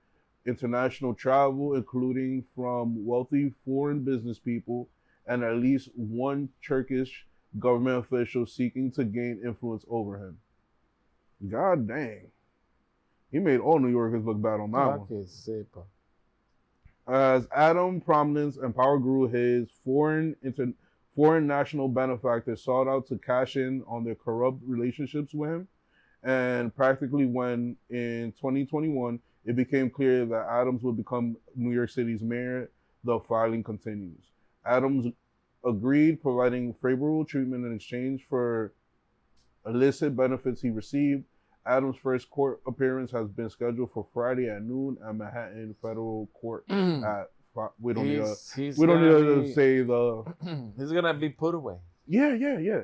international travel, including from wealthy foreign business people, and at least one Turkish government official seeking to gain influence over him. God dang. He made all New Yorkers look bad on that one. Okay, sepa. As Adams' prominence and power grew, his foreign national benefactors sought out to cash in on their corrupt relationships with him. And practically when, in 2021, it became clear that Adams would become New York City's mayor, the filing continues. Adams agreed, providing favorable treatment in exchange for illicit benefits he received. Adams' first court appearance has been scheduled for Friday at noon at Manhattan Federal Court. We don't need to say the. He's gonna be put away. Yeah.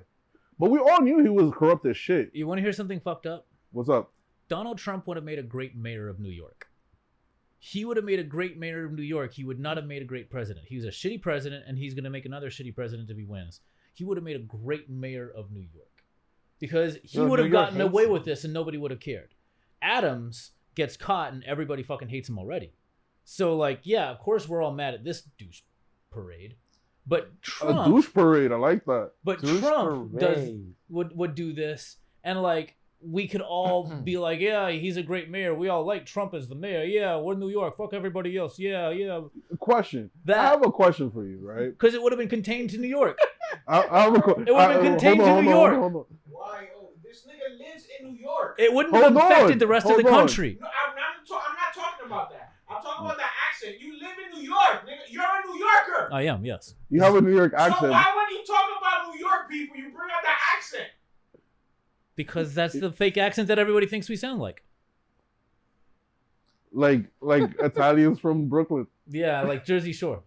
But we all knew he was corrupt as shit. You want to hear something fucked up? What's up? Donald Trump would have made a great mayor of New York. He would have made a great mayor of New York. He would not have made a great president. He was a shitty president, and he's going to make another shitty president if he wins. He would have made a great mayor of New York. Because he would have gotten away with this and nobody would have cared. Adams gets caught and everybody fucking hates him already. So, like, yeah, of course we're all mad at this douche parade. But Trump... A douche parade, I like that. But Douche Trump parade. would do this, and like we could all be like, yeah, he's a great mayor. We all like Trump as the mayor. Yeah, we're New York. Fuck everybody else. Yeah. Question. I have a question for you, right? Because it would have been contained to New York. I have a question. It would have been contained to New York. Hold on. Why? Oh, this nigga lives in New York. It wouldn't have affected the rest of the country. No, I'm not talking about that. I'm talking about that accent. You live in New York, nigga. You're a New Yorker. I am, yes. You have a New York So accent. why when you talk about New York people, you bring out that accent? Because that's the fake accent that everybody thinks we sound like. Like Italians from Brooklyn. Yeah, like Jersey Shore.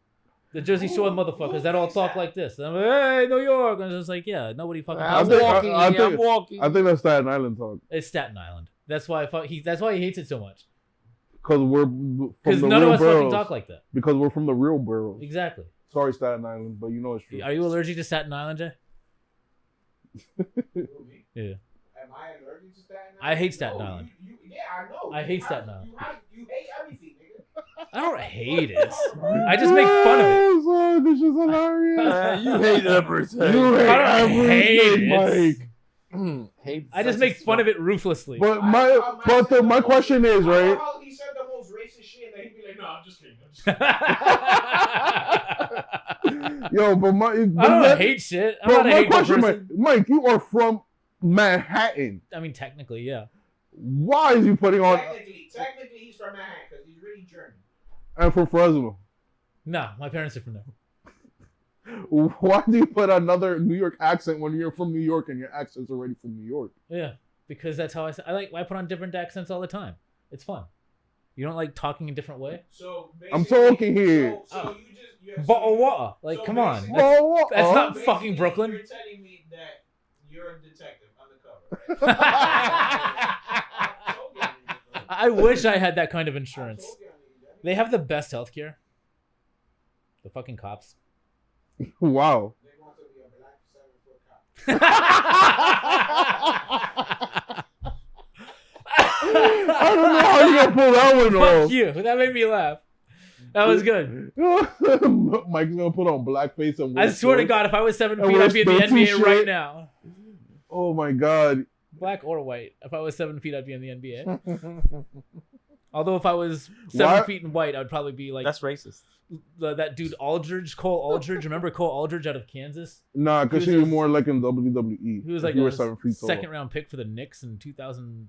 The Jersey Shore motherfuckers that all talk like this. I'm like, hey, New York. And it's just like, yeah, nobody fucking I'm talks like walking. I'm walking. I think that's Staten Island talk. It's Staten Island. That's why that's why he hates it so much. Because we're from Because the none real of us fucking boroughs. talk like that. Because we're from the real boroughs. Exactly. Sorry, Staten Island, but you know it's true. Are you allergic to Staten Island, Jay? Yeah. Am I allergic to Staten Island? I hate Staten No, Island. Yeah, I know. I hate Staten Island. You hate everything, nigga. I don't hate it. I just make fun of it. Oh, son, this is hilarious. You hate everything. You hate I don't hate everything, it. Mike. Hate I just such make a fun of it ruthlessly. But my question is, right? How he said the most racist shit, and then he'd be like, "No, I'm just kidding." Yo, but I don't hate shit. I'm not a my hateful question, person. Mike, you are from Manhattan. I mean, technically, yeah. Why is he putting on? Technically, he's from Manhattan because he's really German. I'm from Fresno. Nah, my parents are from there. Why do you put another New York accent when you're from New York and your accent's already from New York? Yeah, because that's how I put on different accents all the time. It's fun. You don't like talking a different way? So I'm talking here. So you just Bottle water. Like, come on. basically- That's not basically fucking Brooklyn. You're telling me that you're a detective undercover, I wish I had that kind of insurance. They have the best healthcare. The fucking cops. Wow. They want to be a black 7-foot cop. I don't know how you gonna pull that one Fuck off. you. That made me laugh. That was good. Mike's gonna put on blackface and I swear to God, if I was 7 And feet, I'd be in the wear NBA shit. right now. Oh my God. Black or white. If I was 7 feet, I'd be in the NBA. Although if I was 7 feet and white, I'd probably be like That's racist. that dude Aldridge, Cole Aldridge. Remember Cole Aldridge out of Kansas? Nah, because He she was was a- more like in WWE. He was If like you were a 7 feet tall. second round pick for the Knicks in 2000.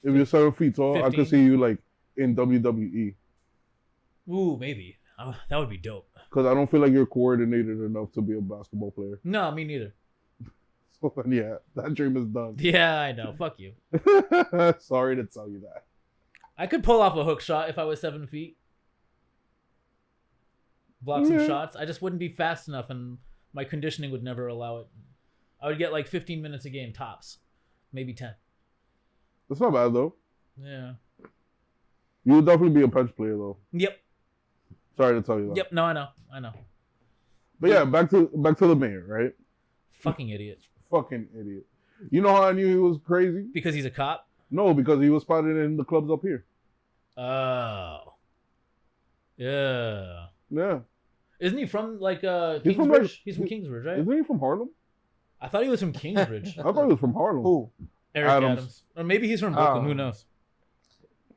If you're 7 feet tall, I 15. could see you like in WWE. Ooh, maybe. Oh, that would be dope. Because I don't feel like you're coordinated enough to be a basketball player. No, me neither. So yeah, that dream is done. Yeah, I know. Fuck you. Sorry to tell you that. I could pull off a hook shot if I was 7 feet. Block some Yeah. shots. I just wouldn't be fast enough, and my conditioning would never allow it. I would get like 15 minutes a game tops, maybe 10. That's not bad though. Yeah. You would definitely be a bench player though. Yep. Sorry to tell you that. Yep. No, I know. I know. But yeah, back to the mayor, right? Fucking idiot. Fucking idiot. You know how I knew he was crazy? Because he's a cop. No, because he was spotted in the clubs up here. Oh. Yeah. Yeah. Isn't he from like He's from, Kingsbridge? like- He's from Kingsbridge, right? Isn't he from Harlem? I thought he was from Kingsbridge. I thought he was from Harlem. Who? Eric Adams. Adams. Or maybe he's from Brooklyn. Oh. Who knows?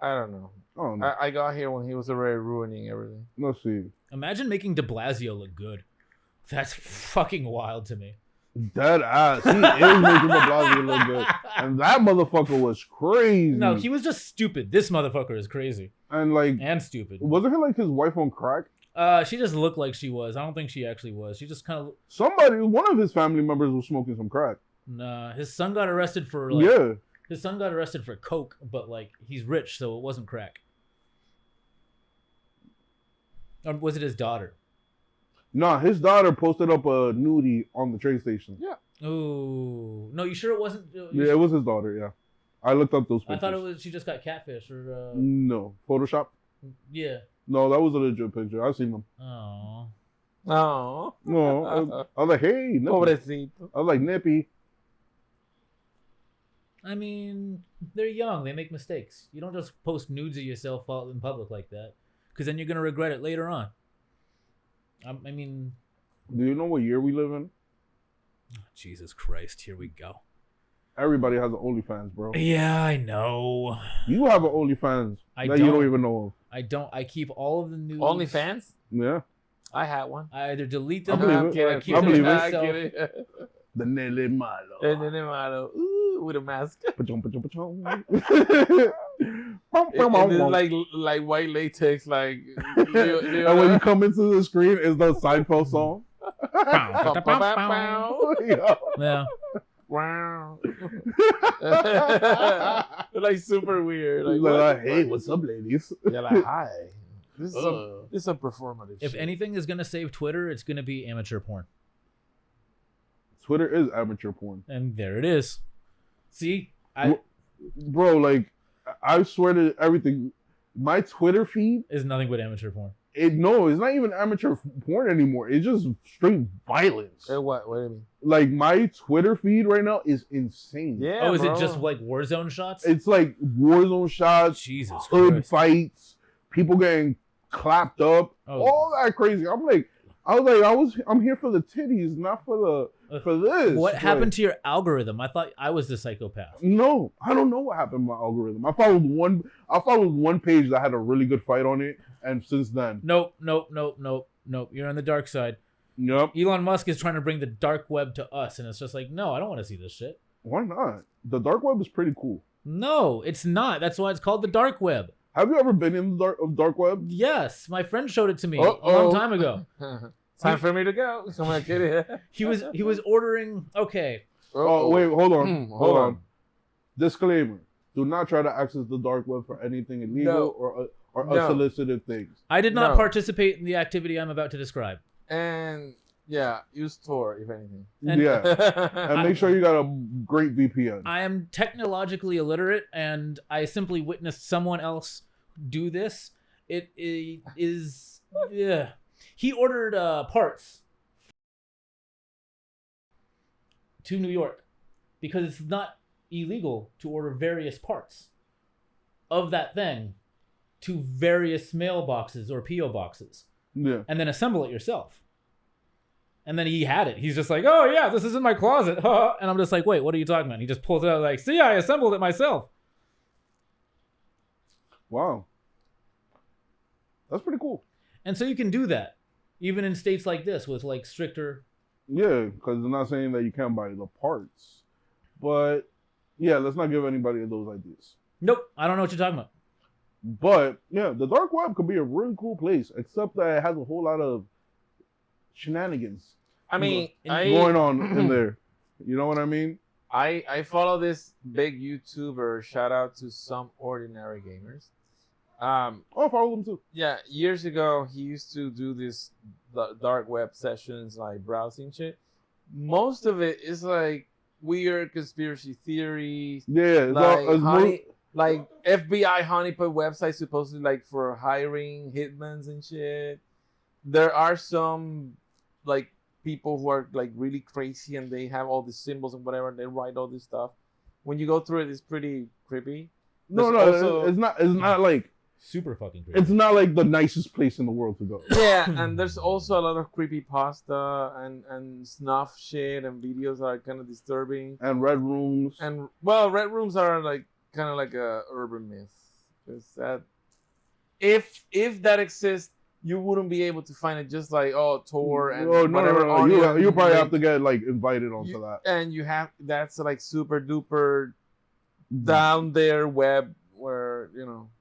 I don't know. Oh, no. I got here when he was already ruining everything. Let's see. Imagine making de Blasio look good. That's fucking wild to me. Dead ass. He is making the Blasio look good. And that motherfucker was crazy. No, he was just stupid. This motherfucker is crazy And like, and stupid. wasn't he like his wife on crack? She just looked like she was. I don't think she actually was. She just kind of. One of his family members was smoking some crack. Nah, his son got arrested for like. Yeah. His son got arrested for coke, but like he's rich, so it wasn't crack. Or was it his daughter? Nah, his daughter posted up a nudie on the train station. Ooh, no, you sure it wasn't? Yeah, it was his daughter, yeah. I looked up those I pictures. thought it was. She just got catfish or. No. Photoshop? Yeah. No, that was a legit picture. I've seen them. Oh. No. No. I was like, hey, Nippy. Pobrecito. I was like, Nippy. I mean, they're young. They make mistakes. You don't just post nudes of yourself out in public like that, because then you're gonna regret it later on. I mean, Do you know what year we live in? Jesus Christ, here we go. Everybody has an OnlyFans, bro. Yeah, I know. You have an OnlyFans I that you don't. don't even know I don't. I keep all of the nudes. OnlyFans? of. Yeah. I had one. I either delete I them believe or it. I keep I them believe to it. myself. I get it. The Nelly Malo. And then ooh, with a mask. Pachong, pachong, pachong. And then like white latex, like And when you come into the screen, it's the Seinfeld song. Yeah. Yeah. Wow. Like super weird. Like, Like, what the hey, fuck? what's up, ladies? You're like, hi. This is a performative. If shit. anything is gonna save Twitter, it's gonna be amateur porn. Twitter is amateur porn. And there it is. See, Bro, like, I swear to everything, my Twitter feed, is nothing but amateur porn. it's not even amateur porn anymore. It's just straight violence. What? What do you mean? Like, my Twitter feed right now is insane. Yeah. Oh, is bro. it just like Warzone shots? It's like Warzone shots, Jesus hood Christ. fights, people getting clapped up, Oh. all that crazy. I'm here for the titties, not for this. What Like, happened to your algorithm? I thought I was the psychopath. No, I don't know what happened to my algorithm. I followed one page that had a really good fight on it, and since then, Nope. You're on the dark side. yep. Elon Musk is trying to bring the dark web to us, and it's just like, no, I don't want to see this shit. Why not? The dark web is pretty cool. No, it's not. That's why it's called the dark web. Have you ever been in the dark web? Yes, my friend showed it to me a Uh-oh. long time ago. Time for me to go. So I'm gonna get it. He was ordering. Okay, Oh, wait, hold on. Hold Hold on. on. Disclaimer. Do not try to access the dark web for anything illegal or No. unsolicited things. I did not No. participate in the activity I'm about to describe. And Yeah, use Tor if anything. And- And make sure you got a great VPN. I am technologically illiterate, and I simply witnessed someone else do this. It is yeah. He ordered parts to New York because it's not illegal to order various parts of that thing to various mailboxes or PO boxes Yeah. and then assemble it yourself. And then he had it. He's just like, oh yeah, this is in my closet. And I'm just like, wait, what are you talking about? And he just pulls it out like, see, I assembled it myself. Wow. That's pretty cool. And so you can do that, even in states like this with like stricter. Yeah, because they're not saying that you can't buy the parts. But yeah, let's not give anybody those ideas. Nope, I don't know what you're talking about. But yeah, the dark web could be a really cool place, except that it has a whole lot of shenanigans I mean, going on in there. You know what I mean? I follow this big YouTuber. Shout out to Some Ordinary Gamers. Oh, follow them too. Yeah, years ago he used to do this dark web sessions, like browsing shit. Most of it is like weird conspiracy theories, Yeah, like FBI honeypot websites supposedly like for hiring hitmans and shit. There are some like people who are like really crazy and they have all these symbols and whatever, and they write all this stuff. When you go through it, it's pretty creepy. no, it's not. It's not like Super fucking crazy. it's not like the nicest place in the world to go. Yeah, and there's also a lot of creepy pasta and snuff shit and videos that are kind of disturbing. And red rooms. And well, red rooms are like kind of like a urban myth. Because that, if that exists, you wouldn't be able to find it just like Tor and whatever. No. You probably have like, to get like invited onto that. and you have that's like super duper down there web where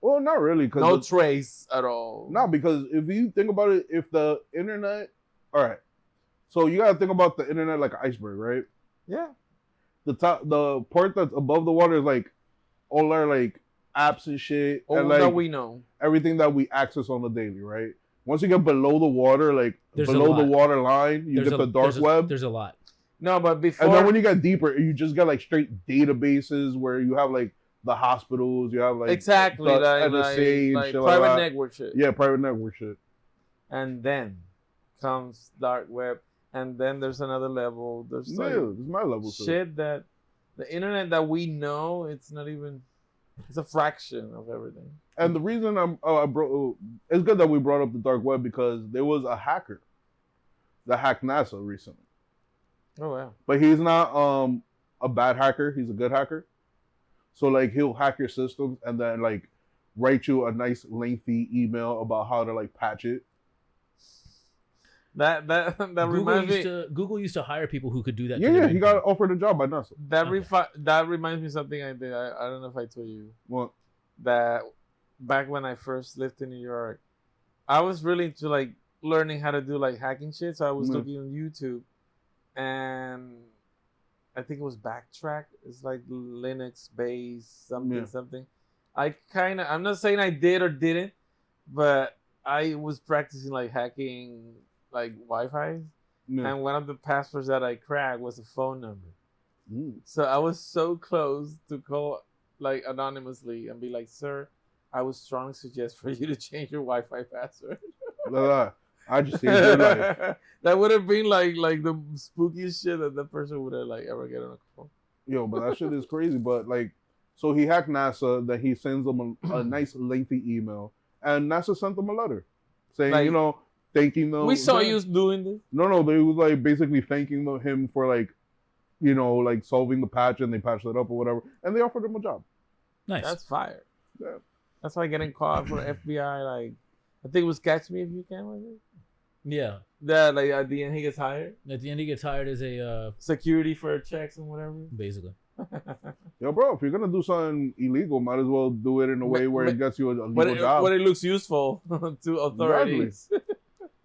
Well, not really, because no trace at all. no, because if you think about it, if the internet, all right, so you gotta think about the internet like an iceberg, right? Yeah. The part that's above the water is like all our like apps and shit, All and like that we know. everything that we access on the daily, right? Once you get below the water, like There's a below the lot. water line, you get the dark web. There's a lot. No, but before And then when you get deeper, you just get like straight databases where you have like the hospitals, you have like exactly the like NSA and shit like private that. network shit. Yeah, private network shit. And then comes dark web, and then there's another level. There's like Yeah, it's my level. too. shit that the internet that we know, it's not even. It's a fraction of everything. And the reason it's good that we brought up the dark web because there was a hacker that hacked NASA recently. Oh wow. But he's not a bad hacker. He's a good hacker. So like he'll hack your systems and then like write you a nice lengthy email about how to like patch it. That reminds me. Google used to hire people who could do that. Yeah, he got offered a job by NASA. That reminds me of something I did. I don't know if I told you. Well, That back when I first lived in New York, I was really into like learning how to do like hacking shit. So I was looking on YouTube, and I think it was Backtrack. It's like Linux based something. I'm not saying I did or didn't, but I was practicing like hacking like Wi-Fi, and one of the passwords that I cracked was a phone number. So I was so close to call like anonymously and be like, "Sir, I would strongly suggest for you to change your Wi-Fi password." I just saved your life. That would have been like the spookiest shit that person would have like ever get on a call. Yo, but that shit is crazy. But like, so he hacked NASA. Then he sends them a nice lengthy email, and NASA sent them a letter saying, Like, thanking them. We saw you doing this. No, they was like basically thanking him for like, like solving the patch, and they patched it up or whatever, and they offered him a job. Nice. That's fire. Yeah. That's why getting caught for FBI. Like, I think it was Catch Me If You Can. Was it? Yeah. That like at the end he gets hired. At the end, he gets hired as a Security for checks and whatever. basically. Yo, bro, if you're gonna do something illegal, might as well do it in a way where it gets you a legal job. But it looks useful to authorities. Exactly.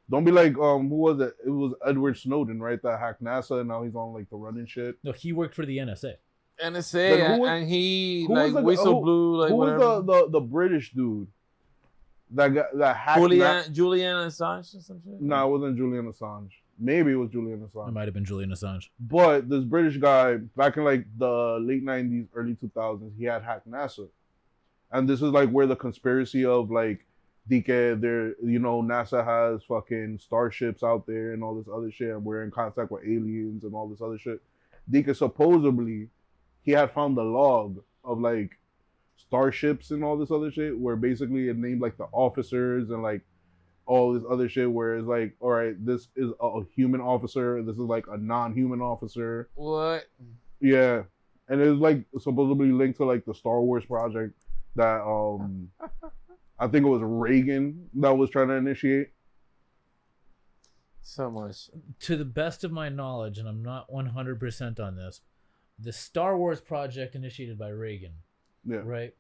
Don't be like, who was it? It was Edward Snowden, right? That hacked NASA, and now he's on like the running shit. No, he worked for the NSA. NSA, Like, and he who like was whistle blew like who whatever. was the British dude that hacked? Julian Assange or some shit? No, it wasn't Julian Assange. Maybe it was Julian It Assange. might have been Julian Assange. But this British guy, back in like the late 90s, early 2000s, he had hacked NASA. And this is like where the conspiracy of like, NASA has fucking starships out there and all this other shit, and we're in contact with aliens and all this other shit. Supposedly, he had found the log of like starships and all this other shit, where basically it named like the officers and like all this other shit, where it's like, all right, this is a human officer, this is like a non-human officer. What? Yeah, and it's like supposedly linked to like the Star Wars project that I think it was Reagan that was trying to initiate. So much. To the best of my knowledge, and I'm not 100% on this, the Star Wars project initiated by Reagan, Yeah, right,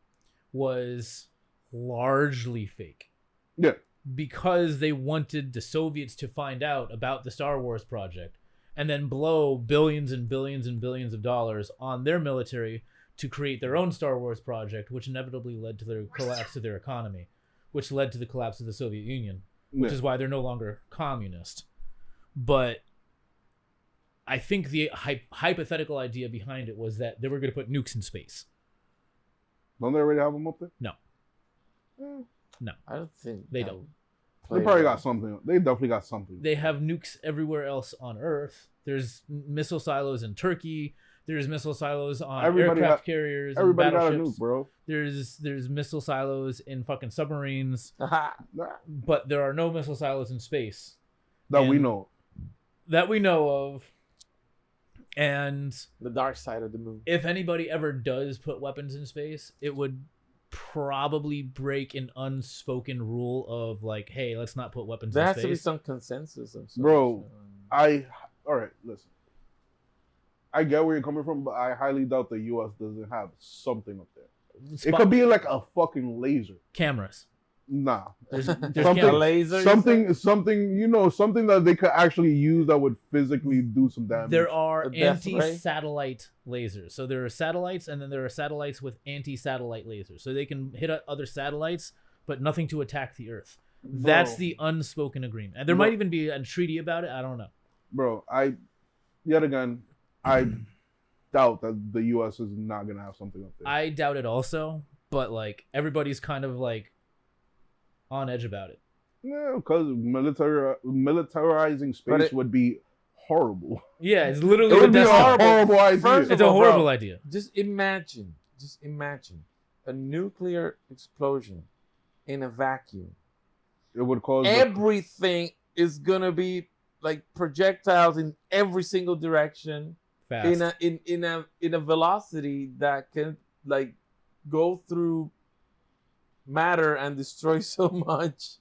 was largely fake. yeah, Because they wanted the Soviets to find out about the Star Wars project and then blow billions and billions and billions of dollars on their military to create their own Star Wars project, which inevitably led to the collapse of their economy, which led to the collapse of the Soviet Union, which is why they're no longer communist. But I think the hypothetical idea behind it was that they were going to put nukes in space. Don't they already have them up there? No. Eh, I don't think They that don't. they probably got something. They definitely got something. They have nukes everywhere else on Earth. There's missile silos in Turkey. There's missile silos on aircraft carriers and Everybody got a battleships. nuke, bro. There's missile silos in fucking submarines, Nah, but there are no missile silos in space that we And- know. that we know of. And the dark side of the moon. if anybody ever does put weapons in space, it would probably break an unspoken rule of like, hey, let's not put weapons There in has space. to be some consensus of sorts. Bro, all right, listen. I get where you're coming from, but I highly doubt the U.S. doesn't have something up there. It could be like a fucking laser. cameras. Nah. There's Something- cameras. a laser. Something that they could actually use that would physically do some damage. There are A death ray? anti-satellite lasers. So there are satellites, and then there are satellites with anti-satellite lasers. So they can hit other satellites, but nothing to attack the Earth. That's Bro. the unspoken agreement. And there Bro. might even be a treaty about it. I don't know. Bro, yet again, I doubt that the U.S. is not gonna have something up there. I doubt it also, but like everybody's kind of like on edge about it. Yeah, because militarizing But space it- would be horrible. Yeah, it's literally It the would be a death knell. horrible idea. First It's a of all, horrible bro, idea. Just imagine a nuclear explosion in a vacuum. It would cause Everything is gonna be like projectiles in every single direction Fast. in a velocity that can like go through matter and destroy so much.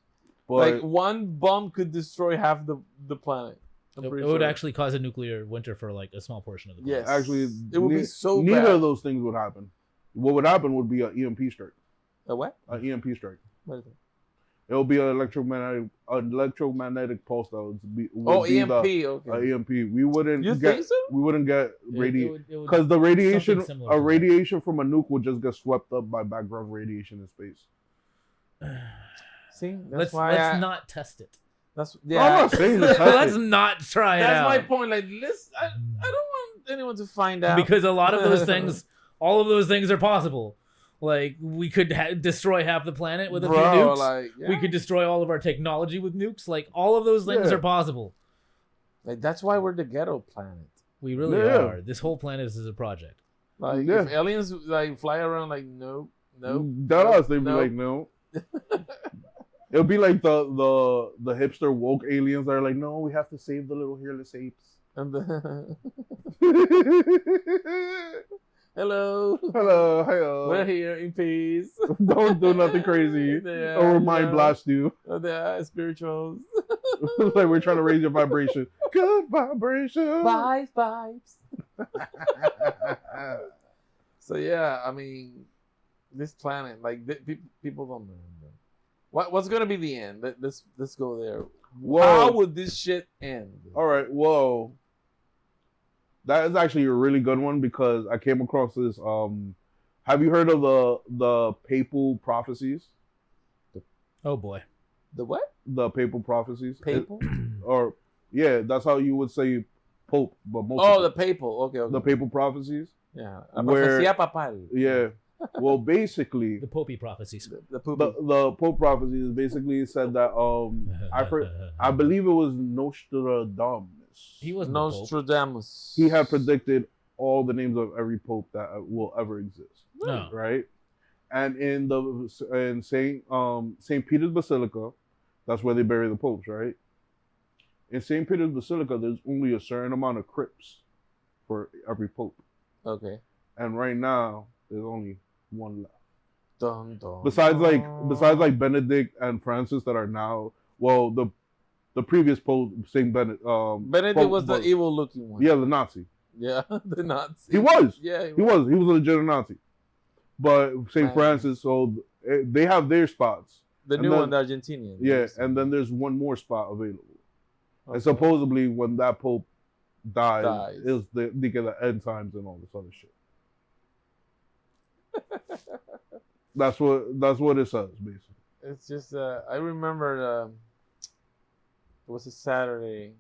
but Like one bomb could destroy half the planet. I'm It pretty would sure. actually cause a nuclear winter for like a small portion of the planet. Yes. actually, It would be so neither bad. of those things would happen. What would happen would be an EMP strike. A what? An EMP strike. What is it? It would be an electromagnetic pulse that would be. Would Oh, be EMP. The, Okay. EMP. We wouldn't You get. think so? We wouldn't get It radiation would- because the radiation, something similar to a that. radiation from a nuke would just get swept up by background radiation in space. See, that's let's why let's not test it. That's I'm not saying to test Let's it. not try it That's out. my point. Like, I don't want anyone to find out Because a lot of those things, all of those things are possible. Like we could destroy half the planet with a few nukes. Like, yeah. We could destroy all of our technology with nukes. Like all of those things Yeah. are possible. Like, that's why we're the ghetto planet. We really Yeah. are. This whole planet is a project. Like, Yeah. if aliens like fly around, like, nope. That us, they'd be nope. like, no. It'll be like the hipster woke aliens that are like, no, we have to save the little hairless apes. And hello. Hello, hello. We're here in peace. Don't do nothing crazy. Yeah, Or mind yeah. blast you. The spirituals. Like we're trying to raise your vibration. Good vibration. Vibes. So yeah, I mean, this planet, like people don't know. What's gonna be the end? Let's go there. Whoa. How would this shit end? All right, whoa. That is actually a really good one because I came across this. Have you heard of the papal prophecies? Oh boy. The what? The papal prophecies? Papal? Or Yeah, that's how you would say Pope, but most Oh, of the papal. Okay, okay. the papal prophecies. Yeah. La Where- profecía papal. Yeah. Well, basically, The Popey prophecies. The poopy. the Pope prophecies basically said that I believe it was Nostradamus. He wasn't the Pope. Nostradamus. He had predicted all the names of every pope that will ever exist. No. Right? And in Saint Peter's Basilica, that's where they bury the popes, right? In Saint Peter's Basilica, there's only a certain amount of crypts for every pope, Okay. and right now there's only one left. Dun, dun, Besides dun. like Benedict and Francis that are now, well, the previous pope, Saint Benedict. Benedict Pope was the evil looking one. Yeah, the Nazi. Yeah, the Nazi. He was. Yeah, He was a legit Nazi. But Saint Man. Francis, so they have their spots. The And new then- one, the Argentinian. Yeah, and then there's one more spot available. Okay. And supposedly when that pope dies. Dies. It was the end times and all this other shit. That's what it says, basically. It's just I remember it was a Saturday,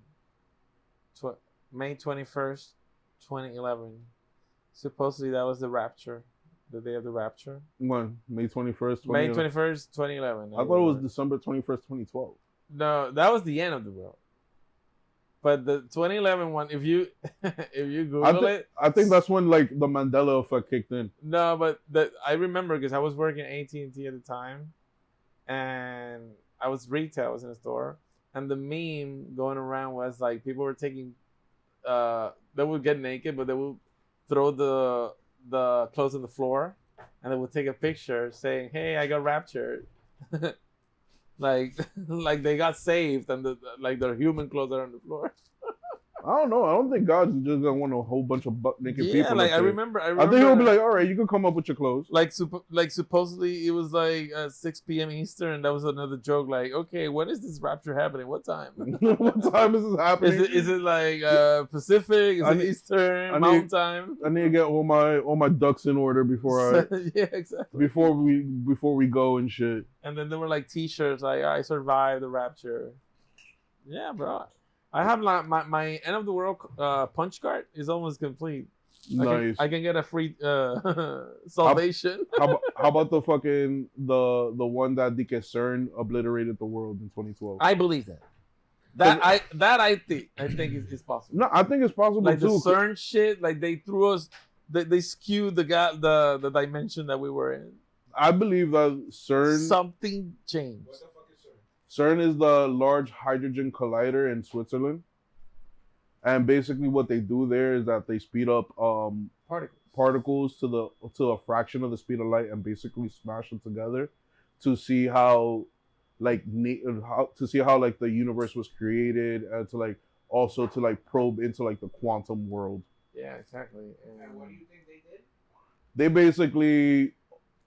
May 21st, 2011. Supposedly that was the rapture, the day of the rapture. When? May 21st, May 21st, 2011. I thought it was December 21st, 2012. No, that was the end of the world. But the 2011 one, if you Google it, I think that's when like the Mandela effect kicked in. no, but I remember because I was working at AT&T at the time, and I was retail, I was in a store, and the meme going around was like people were taking, they would get naked, but they would throw the clothes on the floor, and they would take a picture saying, "Hey, I got raptured." like they got saved, and their human clothes are on the floor. I don't know. I don't think God's just gonna want a whole bunch of butt naked people. Yeah, like up I there. remember. I think he'll be like, all right, you can come up with your clothes. like supposedly it was like 6 p.m. Eastern, and that was another joke. Like, okay, when is this rapture happening? What time? What time is this happening? Is it like Pacific? Is I it need- Eastern? I Mountain need- time? I need to get all my ducks in order before Yeah, exactly. we go and shit. And then there were like T-shirts like I survived the rapture. Yeah, bro. I have like my end of the world punch card is almost complete. Nice. I can get a free salvation. How about the fucking the one that Dike CERN obliterated the world in 2012? I believe that. I think is possible. No, I think it's possible Like the too. CERN shit, like they threw us, they skewed the dimension that we were in. I believe that CERN Something changed. What the fuck is CERN? CERN is the Large Hadron Collider in Switzerland, and basically what they do there is that they speed up particles to a fraction of the speed of light and basically smash them together to see how like the universe was created, and to like also to like probe into like the quantum world. Yeah, exactly. And what do you think they did? They basically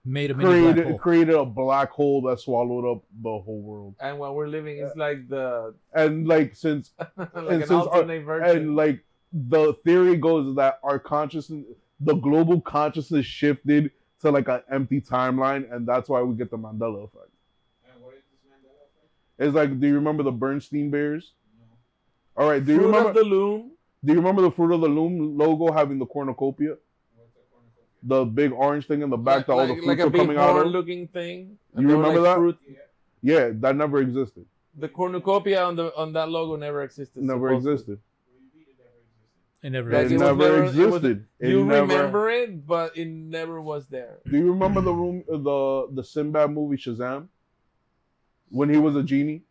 Made a mini black hole. created a black hole that swallowed up the whole world. And what we're living is like the And like since like and an since alternate version. and like the theory goes that our consciousness, the global consciousness shifted to like an empty timeline, and that's why we get the Mandela effect. And what is this Mandela effect? It's like, do you remember the Bernstein Bears? No. All right, do you Fruit remember of the Loom. do you remember the Fruit of the Loom logo having the cornucopia? What's the cornucopia? The big orange thing in the back that all the fruits like a are big coming out of? looking thing. You remember that? Fruit. Yeah. Yeah, that never existed. The cornucopia on that logo never existed. Never supposedly. existed. Well, you beat it never existed. It never Like, It it was never never- it was- existed. It You never- remember it, but it never was there. Do you remember the Sinbad movie Shazam? When he was a genie?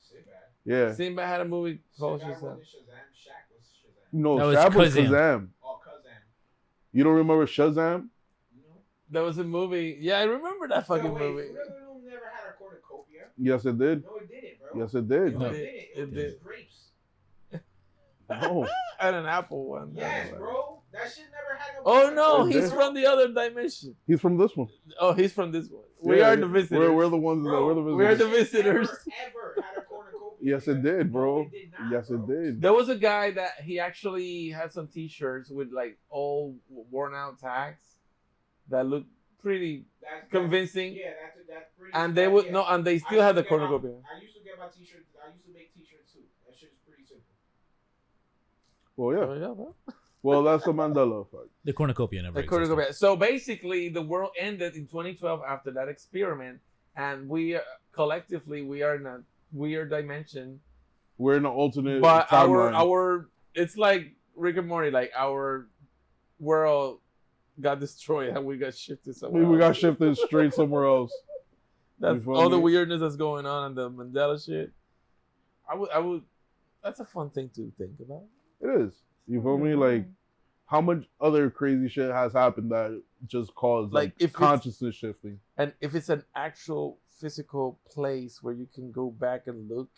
Sinbad. Yeah. Simba had a movie called Sinbad Shazam. wasn't Shazam. Shaq was Shazam. No, That was Shab was Kazam. Shazam. Oh, Kazam. You don't remember Shazam? No. There was a movie. Yeah, I remember that fucking No, wait, movie. Fruit of the Loom never had a cornucopia. Yes, it did. No, it didn't, bro. Yes, it did. No, No. it didn't. It It was did. just grapes. No. And an apple one. Yes, bro. That shit never had no. Oh no, It he's did. from the other dimension. He's from this one. Oh, he's from this one. We Yeah, are the visitors. We're the ones that Bro, we're the we are visitors. the visitors. Ever had a cornucopia. Yes, it did, bro. No, it did not, Yes, it bro. did. There was a guy that he actually had some T-shirts with like all worn out tags that looked pretty That's convincing. Yeah, that's pretty. And they would yeah. no, and they I still have the used to get my- cornucopia. I used to get my t-shirts. I used to make t-shirts too. That shit is pretty simple. Well, yeah. Oh, yeah, bro. Well, that's the Mandela effect. The cornucopia never The existed. cornucopia. So basically, the world ended in 2012 after that experiment, and we collectively we are in a weird dimension. We're in an alternate But timeline. our it's like Rick and Morty. Like our world got destroyed and we got shifted somewhere. we got else. shifted straight somewhere else. That's You feel all the me? weirdness that's going on and the Mandela shit. I would. That's a fun thing to think about. It is. You feel me? Like, how much other crazy shit has happened that just caused Like, like if it's- consciousness shifting? And if it's an actual physical place where you can go back and look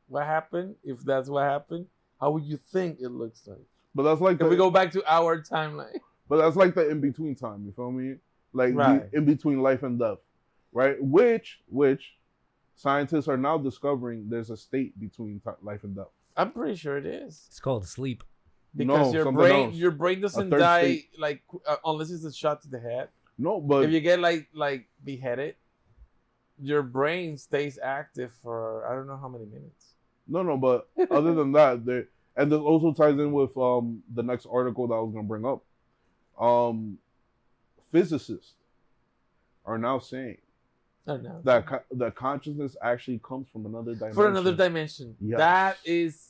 what happened, if that's what happened, how would you think it looks like? But that's like If we go back to our timeline. But that's like the in between time. You feel me? Like Right. the in between life and death, right? Which scientists are now discovering there's a state between life and death. I'm pretty sure it is. It's called sleep. Because No, something else. your brain doesn't third die state. like unless it's a shot to the head. No, but If you get like beheaded, your brain stays active for I don't know how many minutes. no. But other than that, and this also ties in with the next article that I was gonna bring up. Physicists are now saying I don't know. that consciousness actually comes from another dimension. For another dimension. Yes. That is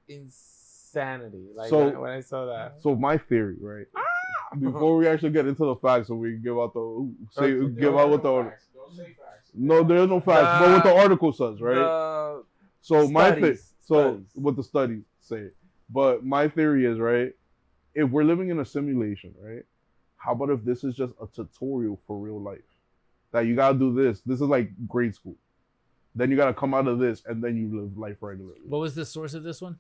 insanity. Like So- when I saw that. So my theory, right? Before we actually get into the facts, so we can give out Okay. give out what the facts. Don't say facts. no, there's no facts, but what the article says, right? The So studies. what the studies say. But my theory is, right, if we're living in a simulation, right, how about if this is just a tutorial for real life? That you gotta do this. This is like grade school. Then you gotta come out of this and then you live life regularly. What was the source of this one?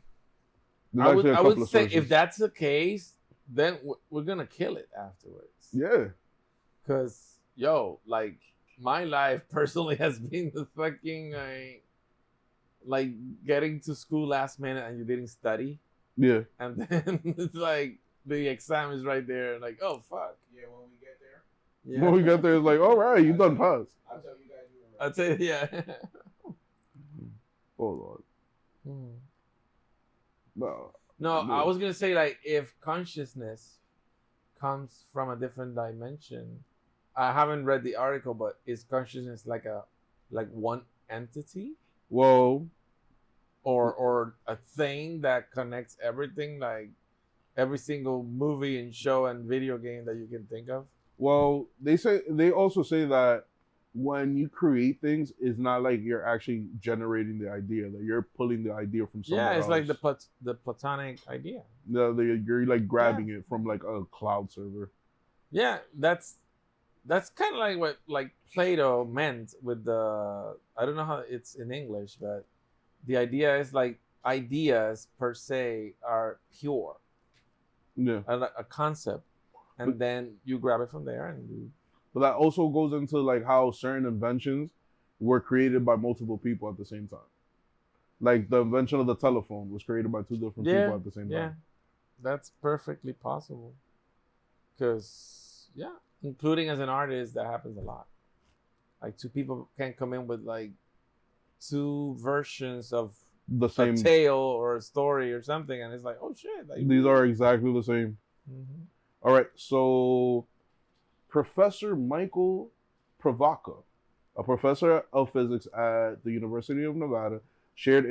There's I would, actually a I couple would of say sources. if that's the case, then we're gonna kill it afterwards. Yeah. Cause like my life personally has been the fucking like getting to school last minute and you didn't study, Yeah. and then it's like the exam is right there. Like, oh fuck. Yeah, when we get there, Yeah. When we get there, it's like, all right, you done passed. I'll tell you guys you were right. I'd say yeah. Oh Lord. Hmm. No. No, No. I was gonna say like if consciousness comes from a different dimension. I haven't read the article, but is consciousness like one entity Well, or a thing that connects everything, like every single movie and show and video game that you can think of? Well, they also say that when you create things, it's not like you're actually generating the idea; that you're pulling the idea from somewhere Yeah, it's else. like the platonic idea. You're like grabbing it from like a cloud server. Yeah, that's kind of like what like Plato meant with the I don't know how it's in English, but the idea is like ideas per se are pure, Yeah, a concept, and then you grab it from there and you. but that also goes into like how certain inventions were created by multiple people at the same time. Like the invention of the telephone was created by two different people at the same Yeah, time. that's perfectly possible. Because including as an artist, that happens a lot. Like two people can come in with like two versions of The a same. tale or a story or something, and it's like, oh shit! Like, These are exactly the same. Mhm. All right, so Professor Michael Provoca, a professor of physics at the University of Nevada, shared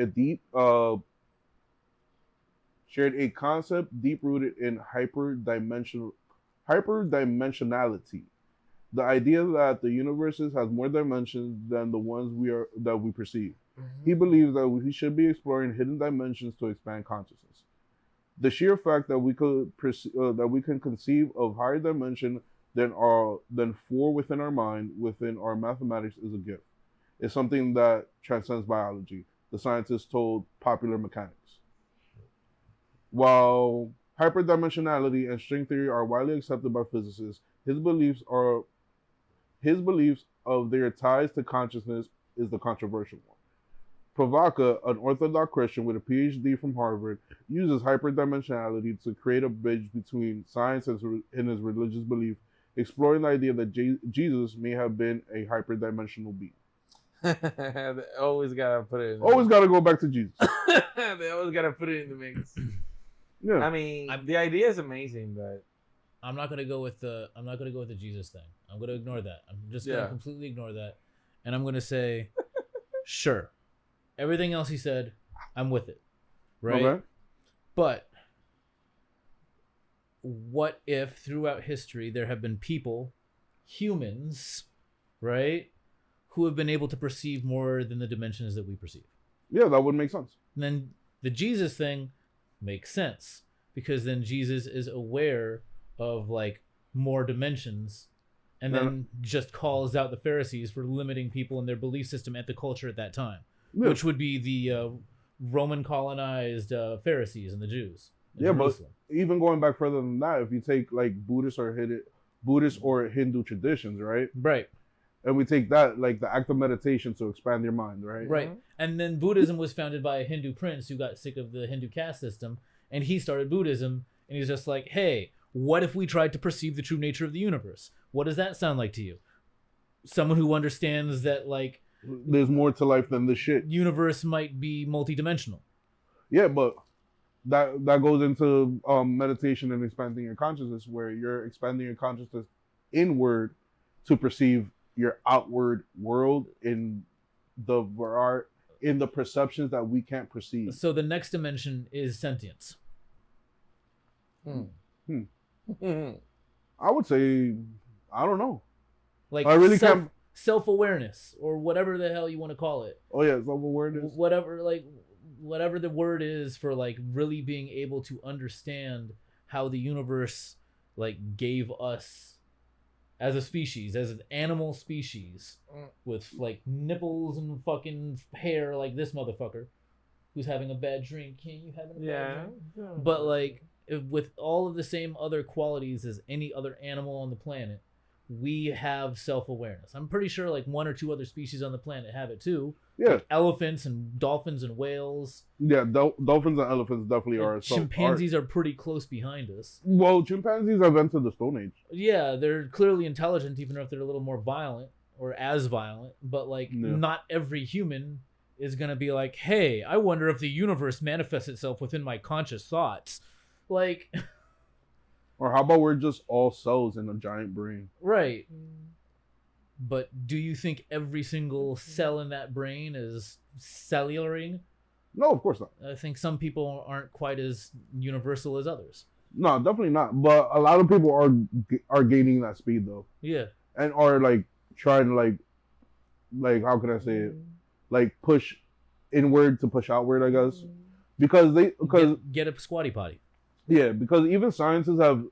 a concept deep-rooted in hyperdimensionality. The idea that the universe has more dimensions than the ones that we perceive. He believes that we should be exploring hidden dimensions to expand consciousness. The sheer fact that we can conceive of higher dimension than four within our mind, within our mathematics, is a gift. It's something that transcends biology, the scientists told Popular Mechanics. While hyperdimensionality and string theory are widely accepted by physicists, his beliefs of their ties to consciousness is the controversial one. Provoca, an Orthodox Christian with a PhD from Harvard, uses hyperdimensionality to create a bridge between science and his religious belief exploring the idea that Jesus may have been a hyperdimensional being. They always gotta put it in the Always got to go back to Jesus. They always gotta put it in the mix. Yeah. I mean, the idea is amazing, but I'm not gonna go with the Jesus thing. I'm gonna ignore that. I'm just gonna completely ignore that, and I'm gonna say, sure, everything else he said, I'm with it, right? Okay. But what if throughout history there have been people, humans, right, who have been able to perceive more than the dimensions that we perceive? Yeah, that would make sense. And then the Jesus thing makes sense because then Jesus is aware of like more dimensions and then just calls out the Pharisees for limiting people in their belief system and the culture at that time, which would be the Roman colonized Pharisees and the Jews. Yeah, Jerusalem. But even going back further than that, if you take like Buddhist or Hindu traditions, right? Right. And we take that, like the act of meditation to expand your mind, right? Right. And then Buddhism was founded by a Hindu prince who got sick of the Hindu caste system, and he started Buddhism, and he's just like, hey, what if we tried to perceive the true nature of the universe? What does that sound like to you? Someone who understands that, like, there's more to life than this shit. Universe might be multidimensional. Yeah, but that goes into meditation and expanding your consciousness, where you're expanding your consciousness inward to perceive your outward world in the perceptions that we can't perceive. So the next dimension is sentience. I would say, I don't know. Like I really can't. Self-awareness or whatever the hell you want to call it. Oh yeah, self-awareness. Whatever the word is for like really being able to understand how the universe like gave us as a species, as an animal species, with like nipples and fucking hair like this motherfucker who's having a bad dream. Can't you have a bad dream? But like with all of the same other qualities as any other animal on the planet, we have self-awareness. I'm pretty sure like one or two other species on the planet have it too. Yeah. Like elephants and dolphins and whales. Yeah, dolphins and elephants definitely are. Chimpanzees are pretty close behind us. Well, chimpanzees have entered the Stone Age. Yeah, they're clearly intelligent, even if they're a little more violent or as violent. But like, not every human is gonna be like, "Hey, I wonder if the universe manifests itself within my conscious thoughts." Like, or how about we're just all cells in a giant brain? Right. But do you think every single cell in that brain is cellularing? No, of course not. I think some people aren't quite as universal as others. No, definitely not. But a lot of people are gaining that speed though. Yeah. And are like trying to like how can I say it? Like push inward to push outward, I guess. Because get a squatty potty. Yeah, because even sciences have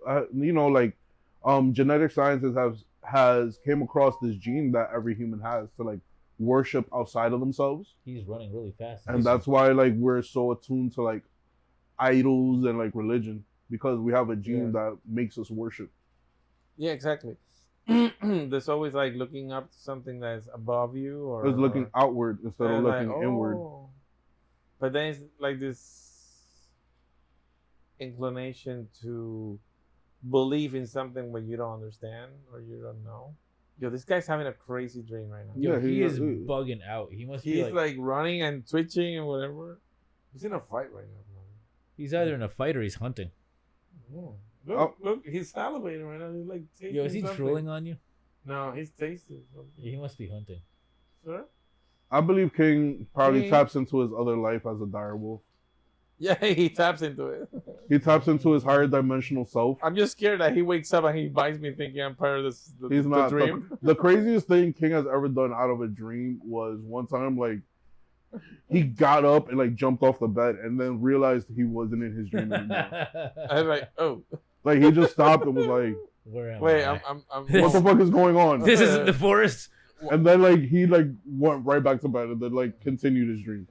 genetic sciences has came across this gene that every human has to like worship outside of themselves. He's running really fast. And that's why like we're so attuned to like idols and like religion, because we have a gene that makes us worship. Yeah, exactly. There's always like looking up to something that's above you, or it's looking outward instead of looking inward. But then it's like this inclination to believe in something but you don't understand or you don't know. Yo, this guy's having a crazy dream right now. Yo, he is bugging out. He must be like running and twitching and whatever. He's in a fight right now, bro. He's either in a fight or he's hunting. Yeah. Look, he's salivating right now. He's like tasting. Yo, is he trolling on you? No, he's tasting something. He must be hunting. Sure. I believe King probably taps into his other life as a dire wolf. Yeah, he taps into it. He taps into his higher dimensional self. I'm just scared that he wakes up and he bites me thinking I'm part of this. He's not. The dream. The craziest thing King has ever done out of a dream was one time, like, he got up and, like, jumped off the bed and then realized he wasn't in his dream anymore. I was like, oh. Like, he just stopped and was like, where am wait, I? I'm what the fuck is going on? This isn't the forest. And then, like, he, like, went right back to bed and then, like, continued his dream.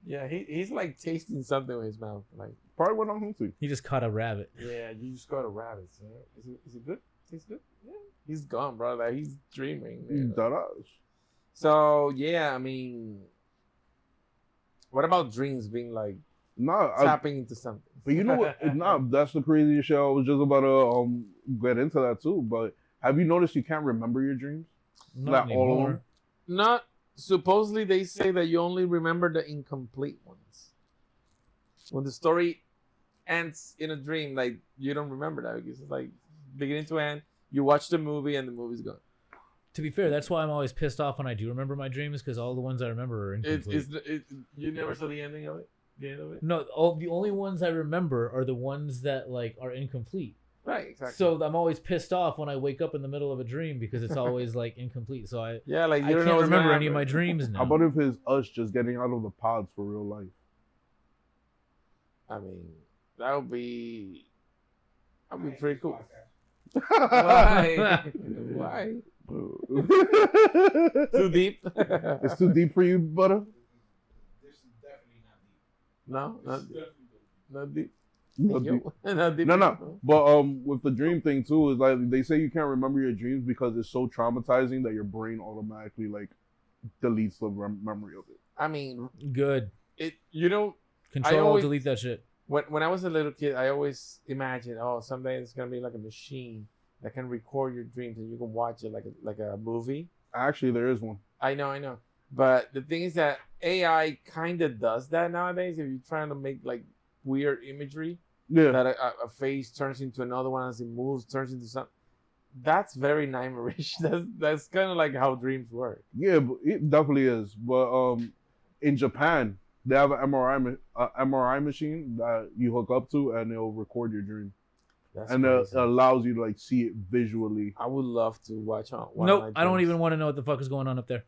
Yeah, he's like tasting something with his mouth. Like probably went on hunting. He just caught a rabbit. Yeah, you just caught a rabbit. So is it good? Tastes good? Yeah. He's gone, bro. Like he's dreaming. He's dead ass. So yeah, I mean, what about dreams being like No, tapping into something. but you know what? Nah, that's the craziest shit. I was just about to get into that too. But have you noticed you can't remember your dreams? Not Like all of them? anymore. Not supposedly they say that you only remember the incomplete ones. When the story ends in a dream, like you don't remember that because it's like beginning to end. You watch the movie and the movie's gone. To be fair, that's why I'm always pissed off when I do remember my dreams because all the ones I remember are incomplete. You never saw the ending of it. The end of it. No, the only ones I remember are the ones that like are incomplete. Right. Exactly. So I'm always pissed off when I wake up in the middle of a dream because it's always like incomplete. So I like I you don't know can't what's remember gonna any of my happen. dreams now. How about if it's us just getting out of the pods for real life? I mean, that would be pretty cool. Why? Why? Why? Too deep? It's too deep for you, butter? This is definitely not deep. No, This not is deep. definitely deep. Not deep. No, Yo, deep. not deep. No. But with the dream thing too, is like they say you can't remember your dreams because it's so traumatizing that your brain automatically like deletes the memory of it. I mean, Good. Control, always- delete that shit. when I was a little kid, I always imagined, someday it's gonna be like a machine that can record your dreams and you can watch it like a movie. Actually, there is one. I know. But the thing is that AI kind of does that nowadays. If you're trying to make like weird imagery, Yeah. that a face turns into another one as it moves, turns into something. That's very nightmarish. That's kind of like how dreams work. Yeah, but it definitely is. But in Japan, they have an MRI machine that you hook up to, and it'll record your dream, That's and crazy. it allows you to like see it visually. I would love to watch on. one of Nope, my I don't dreams. even want to know what the fuck is going on up there.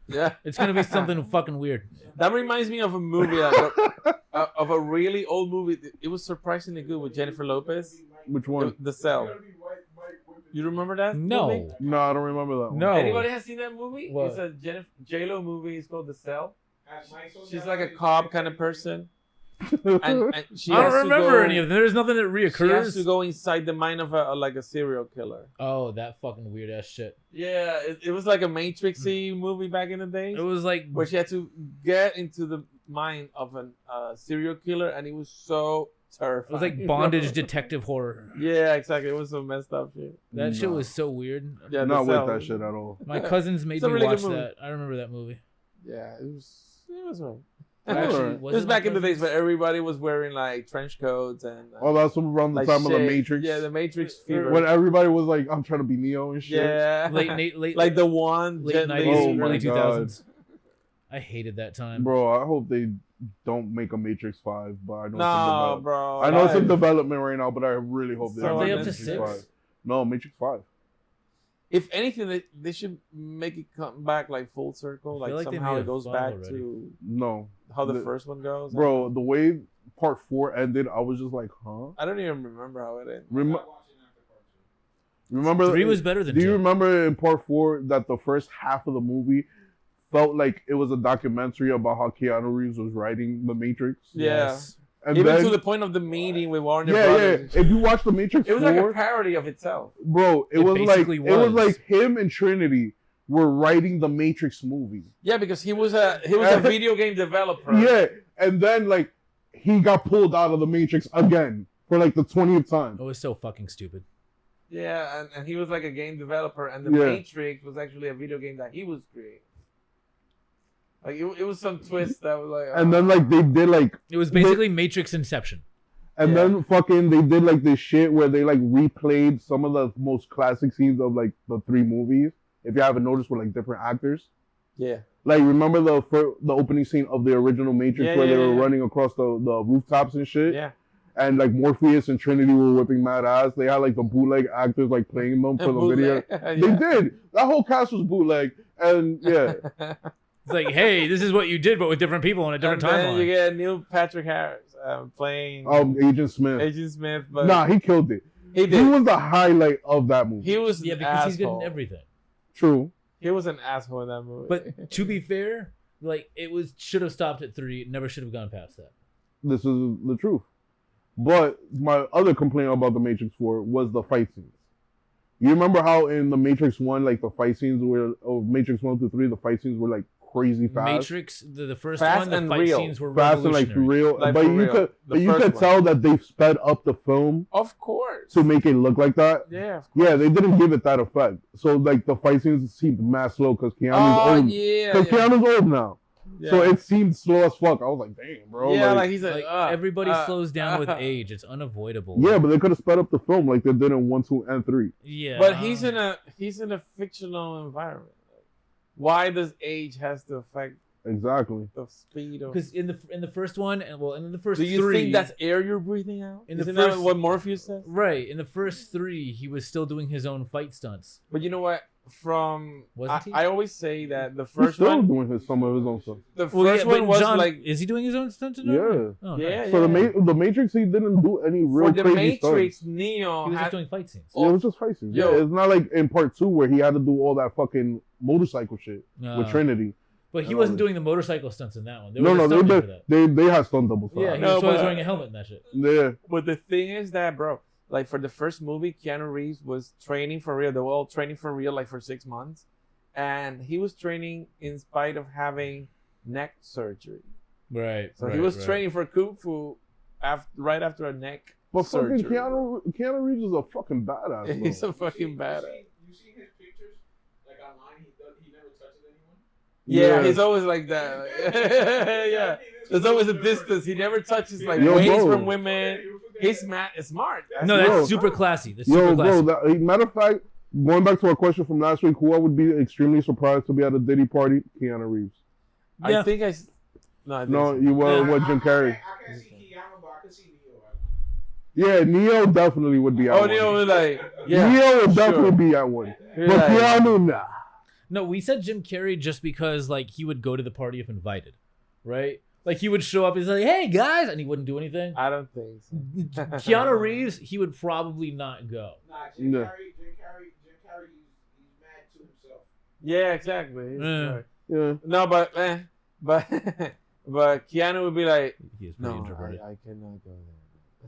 Yeah, It's gonna be something fucking weird. that reminds me of a movie of a really old movie. It was surprisingly good with Jennifer Lopez. Which one? The Cell. You remember that? movie? No. No, I don't remember that one. No. Anybody has seen that movie? What? It's a J-Lo movie. It's called The Cell. She's like a cop kind of person, and she I has don't to remember go- any of them. There's nothing that She has to reoccurs. go inside the mind of a serial killer. Oh, that fucking weird ass shit. Yeah, it was like a Matrixy movie back in the day, It was like where she had to get into the mind of a serial killer, and it was so it terrifying. was like bondage detective horror. Yeah, exactly. It was some messed up shit. That shit No. was so weird. Yeah, Not The with Cell. that shit at all. My cousins made It's a me really good watch movie. that. I remember that movie. Yeah, it was right. Actually, It was it back my in the days cousins? where everybody was wearing like trench coats and Oh, that's around the like time of the shade. Matrix. Yeah, the Matrix fever. When everybody was like, "I'm trying to be Neo and shit." Yeah, late like the one late Jet Li 90s, Oh my early God. 2000s. I hated that time. Bro, I hope they don't make a Matrix 5, but I know it's in No, development. bro. I know it's in Five. development right now, but I really hope they So don't are make they up to Matrix 6? 5. No, Matrix 5. If anything, they should make it come back like full circle. I feel Like like they somehow made it a goes 5 back already. to No. how the The- first one goes. Bro, the way part 4 ended, I was just like, huh? I don't even remember how it ended. Remember 3 was better than Do you 2. remember in part 4 that the first half of the movie felt like it was a documentary about how Keanu Reeves was writing The Matrix? Yeah. And Even then, to the point of the meeting with Warner yeah. Brothers. If you watch The Matrix It was 4, like a parody of itself. bro, it It was like basically it was was. like him and Trinity were writing the Matrix movie. Yeah, because he was a video game developer. Yeah, and then like he got pulled out of the Matrix again for like the 20th time. It was so fucking stupid. Yeah, and he was like a game developer, and the Yeah. Matrix was actually a video game that he was creating. Like it was some twist that was like. And then like they did like It was basically Matrix Inception. and Yeah. then fucking they did like this shit where they like replayed some of the most classic scenes of like the 3 movies. If you haven't noticed, with like different actors. Yeah. Like remember the opening scene of the original Matrix Yeah, where yeah, they were yeah. running across the rooftops and shit. Yeah. And like Morpheus and Trinity were whipping mad ass. They had like the bootleg actors like playing them for the video. Yeah. They did. That whole cast was bootleg. And yeah. It's like, hey, this is what you did, but with different people on a different And then you timeline. get Neil Patrick Harris playing Agent Smith. Agent Smith, but Nah, he killed it. he He did. was the highlight of that movie. He was Yeah, an because he's good asshole. in everything. True. He was an asshole in that movie. But to be fair, like it should have stopped at 3. It never should have gone past that. This is the truth. But my other complaint about the Matrix 4 was the fight scenes. You remember how in the Matrix 1, like the fight scenes were, or Matrix 1 through 3, the fight scenes were like crazy fast. Matrix, the first Fast one, the and fight real. scenes were Fast and like revolutionary. real, Like, but for you real. could, The but you first could one. tell that they've sped up the film Of course. to make it look like that. Yeah. Of course. Yeah, they didn't give it that effect. So like the fight scenes seemed mad slow because Keanu's Oh old. yeah. Because Keanu's old now, yeah. so it seemed slow as fuck. I was like, damn, bro. Yeah, like, like he's Like, like, everybody slows down with age. It's unavoidable. yeah, but they could have sped up the film like they did in 1, 2, and 3. Yeah. But he's in a fictional environment. Why does age has to affect Exactly. the speed of? because in the first one, and well, in the first Do you three, think that's air you're breathing out? In the Isn't that first- what Morpheus says? right in the first 3, he was still doing his own fight stunts. But you know what? Wasn't he? I always say that the He's first still one, doing some of his own stuff. the Well, first yeah, one but was John, like is he doing his own stunts? Yeah. Oh, Yeah, nice. So the Matrix, he didn't do any real for the crazy Matrix. stunts. Neo He was had just doing fight scenes. Yeah, it was just fight scenes. Yo. Yeah, it's not like in part 2 where he had to do all that fucking motorcycle shit with Trinity. But he and wasn't all doing the motorcycle stunts in that one. There No, was no, a stuntman for that. they had stunt doubles for Yeah, that. he No, was always but- wearing a helmet and that shit. Yeah. But the thing is that, bro, like for the first movie, Keanu Reeves was training for real. They were all training for real, like for 6 months, and he was training in spite of having neck surgery. Right. So he was training for kung fu right after a neck But fucking surgery. Keanu Reeves is a fucking badass. Bro. He's a fucking badass. You see his pictures, like online. He never touches anyone. Yeah, Yeah. he's always like that. Yeah, there's always a distance. He never touches like Yo, waist bro. from women. He's smart. No, Yo. that's super classy. That's super Yo, classy. bro, matter of fact, going back to our question from last week, who I would be extremely surprised to be at a Diddy party? Keanu Reeves. Yeah. I think I. No, I think No, so. you were Yeah. what Jim Carrey. I can't see Keanu, but I can see Neo. Yeah, Neo definitely would be at Oh, one. Neo was like, yeah. Neo would sure. definitely be at one. You're But like- Keanu, nah. No, we said Jim Carrey just because like he would go to the party if invited, right? Like he would show up, he's like, "Hey guys," and he wouldn't do anything. I don't think so. Keanu Reeves, he would probably not go. Nah, Jim No. Carrey, he's mad to himself. Yeah, exactly. He's Yeah. like- Yeah. No, but but Keanu would be like, He is pretty no, introverted. I cannot go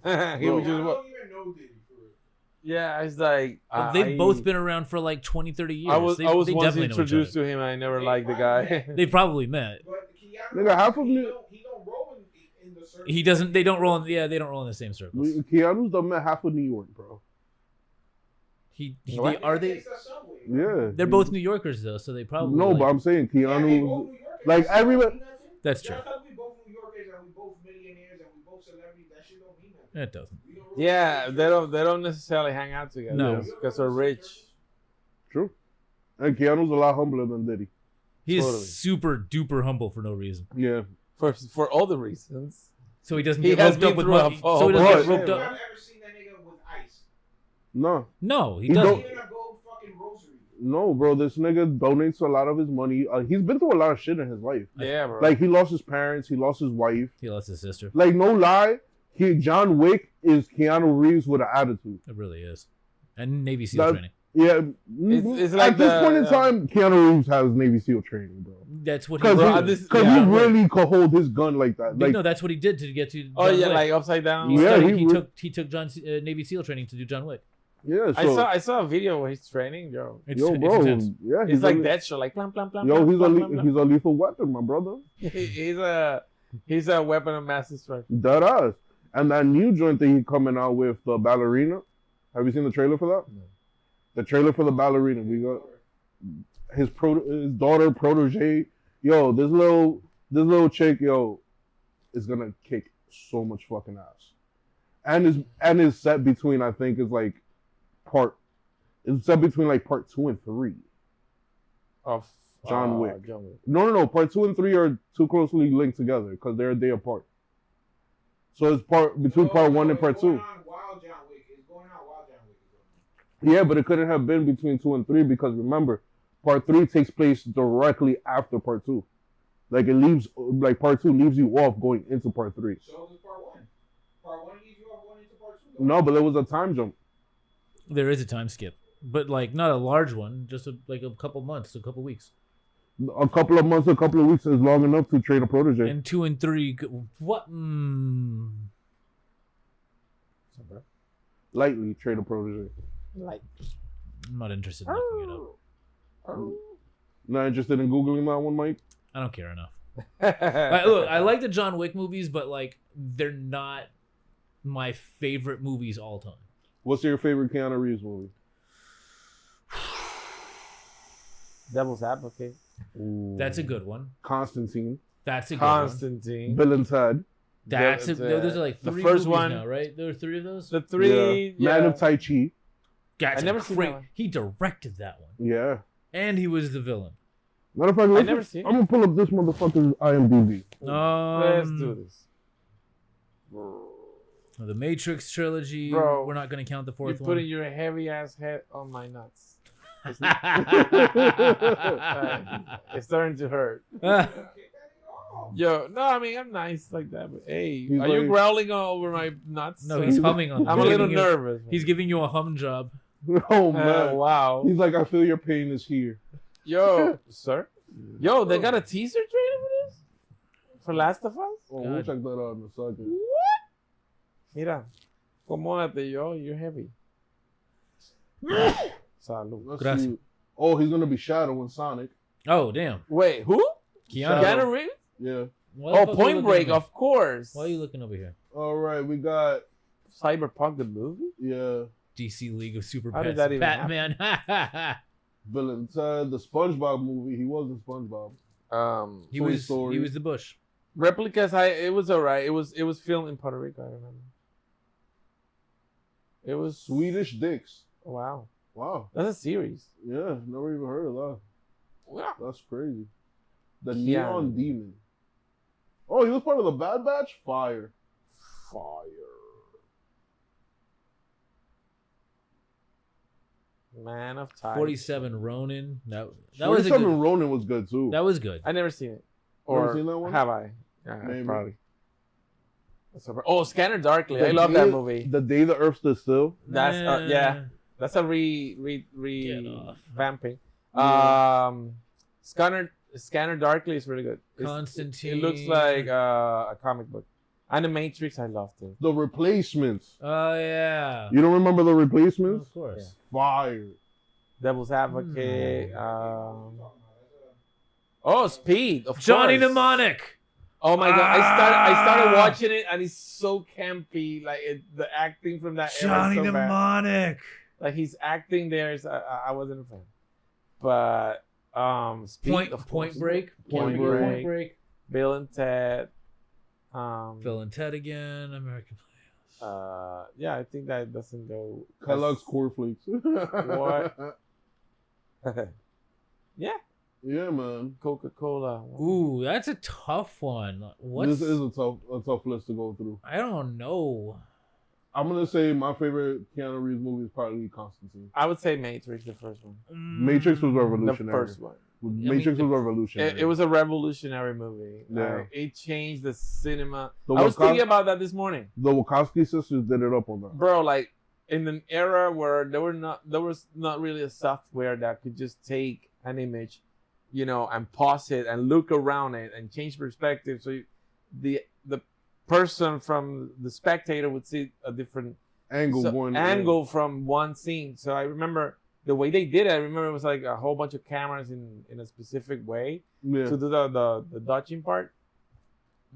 there. He Bro. would I just don't even know Diddy for real. yeah. It's like But they've both been around for like 20, 30 years. I was they, I was they once definitely know each introduced other. to him. I never liked the guy. They probably met. But Keanu, Nigga, half of he me- don't roll in the circle. He doesn't. They don't roll in. Yeah, they don't roll in the same circles. Keanu's done met half of New York, bro. What? Are they? Takes that subway, Yeah. They're both New Yorkers though, so they probably. No, like, but I'm saying Yeah, they Keanu. both New Yorkers. like, That shit everyone- don't mean nothing. That's true. Just 'cause we both New Yorkers and we both millionaires and we both celebrities, that shit don't mean nothing. It doesn't. We don't really Yeah, relate they don't necessarily hang out together. No. because they're rich. True. And Keanu's a lot humbler than Diddy. He's Totally. super duper humble for no reason. Yeah. For all the reasons. So he doesn't He get has roped been up with through a money. fall. So he doesn't Right. get roped I've up. never seen that nigga with ice. No. No, he He doesn't. don't- Even a gold fucking rosary. No, bro. This nigga donates a lot of his money. He's been through a lot of shit in his life. Yeah, bro. Like, he lost his parents. He lost his wife. He lost his sister. Like, no lie. John Wick is Keanu Reeves with an attitude. It really is. And Navy SEAL That- training. Yeah. It's like at this point in the- time, Keanu Reeves has Navy SEAL training, bro. That's what he Because Bro, did. this- he yeah, really could hold his gun like that. But Like, no, that's what he did to get to. oh John yeah, Wick. like upside down. He, Yeah, studied, he he re- took Navy SEAL training to do John Wick. yeah. So, I saw a video where he's training, yo. It's, yo, it's bro. intense. Yeah, It's like a, that shit, like blam blam blam. Yo, blam, he's blam, blam, blam. he's a lethal weapon, my brother. He's a weapon of mass destruction. Dead ass. And that new joint that he coming out with, the ballerina. Have you seen the trailer for that? No. The trailer for the ballerina. We got his daughter protege. Yo, this little chick, yo, is gonna kick so much fucking ass. And is set between, I think, is like it's set between like part 2 and 3. Of John Wick. John Wick. No. Part 2 and 3 are too closely linked together because they're a day apart. So it's between part 1 and part 2. It's going on while John Wick is going. Yeah, but it couldn't have been between 2 and 3 because remember, part 3 takes place directly after part 2. Like part 2 leaves you off going into part 3. So does part 1. Part 1 leaves you off going into part 2. No, but there was a time jump. There is a time skip, but like not a large one, just like a couple months, a couple weeks. A couple of months, a couple of weeks is long enough to train a protege. And 2 and 3, what? Lightly train a protege. Like I'm not interested in looking it up. Not interested in Googling that one, Mike? I don't care enough. Look, I like the John Wick movies, but like they're not my favorite movies all time. What's your favorite Keanu Reeves movie? Devil's Advocate. Ooh. That's a good one. Constantine. That's a good one. Constantine. Bill and Ted. Those are like the three first movies one now, right? There were three of those. The three. Yeah. Man of Tai Chi. That's I never seen great. that one. He directed that one, Yeah. and he was the villain. Matter of fact, I never seen it. I'm gonna pull up this motherfucker's IMDb. Let's do this. The Matrix trilogy. Bro, we're not gonna count the You're fourth one. putting your heavy ass head on my nuts. It's starting to hurt. Yo, no, I mean I'm nice like that, but hey, He's are you like- growling over my nuts? No, he's humming on. I'm a he's little giving you- nervous. Man. He's giving you a hum job. Oh man. Wow. He's like, I feel your pain is here. Yo, sir. Yo, they got a teaser trailer for this? For Last of Us? Oh, we'll check that out in a second. What? Mira, acomódate, yo. You're heavy. Salud. Let's Gracias. see. Oh, he's gonna be Shadow in Sonic. Oh damn, Wait, who? Keanu. Keanu Reeves? Yeah. Why the Oh, fuck are you Point looking Break, at me? of course. Why are you looking over here? All right, we got Cyberpunk the movie? yeah, DC League of Super How did Pets. that even Batman. Bill and Ted, the SpongeBob movie. He was in SpongeBob. he Toy was Story. he was the Bush. Replicas, it was alright. It was filmed in Puerto Rico, I remember. It was Swedish Dicks. wow. Wow. That's a series. Yeah, never even heard of that. Wow. That's crazy. The Keanu. Neon Demon. Oh, he was part of the Bad Batch? Fire. Man of Time. 47 Ronin. That was a 47 good. Ronin was good too. That was good. I never seen it. Never Or seen that one? have I? Yeah, Maybe. probably. Oh, Scanner Darkly. The I love day- that movie. The Day the Earth Stood Still. That's yeah. That's a Get off. vamping. Yeah. Scanner Darkly is really good. Constantine. It looks like a comic book. Animatrix, I loved it. The Replacements. Oh yeah. You don't remember The Replacements? Of course. Fire. Devil's Advocate. Oh, Speed. Of Johnny course. Mnemonic. Oh my god! Ah. I started watching it and it's so campy. Like the acting from that era Johnny is so bad. Mnemonic. Like he's acting there is I wasn't a fan. But Speed, of Point course. Break. Point Point Break. Break. Bill and Ted. Phil and Ted again. American Yeah, I think that doesn't go. Kellogg's Cornflakes. What? Yeah, Yeah, man. Coca-Cola. Ooh, that's a tough one. What's This is a tough list to go through. I don't know. I'm gonna say my favorite Keanu Reeves movie is probably Constantine. I would say Matrix, the first one. Matrix was The revolutionary. first one. Matrix was revolutionary. It was a revolutionary movie. Yeah. It changed the cinema. The I was thinking Wachowski- about that this morning. The Wachowski sisters did it up on that. Bro, like in an era where there was not really a software that could just take an image, and pause it and look around it and change perspective, so the person from the spectator would see a different Angle from one scene. So I remember the way they did it. I remember it was like a whole bunch of cameras in a specific way Yeah. to do the dodging part.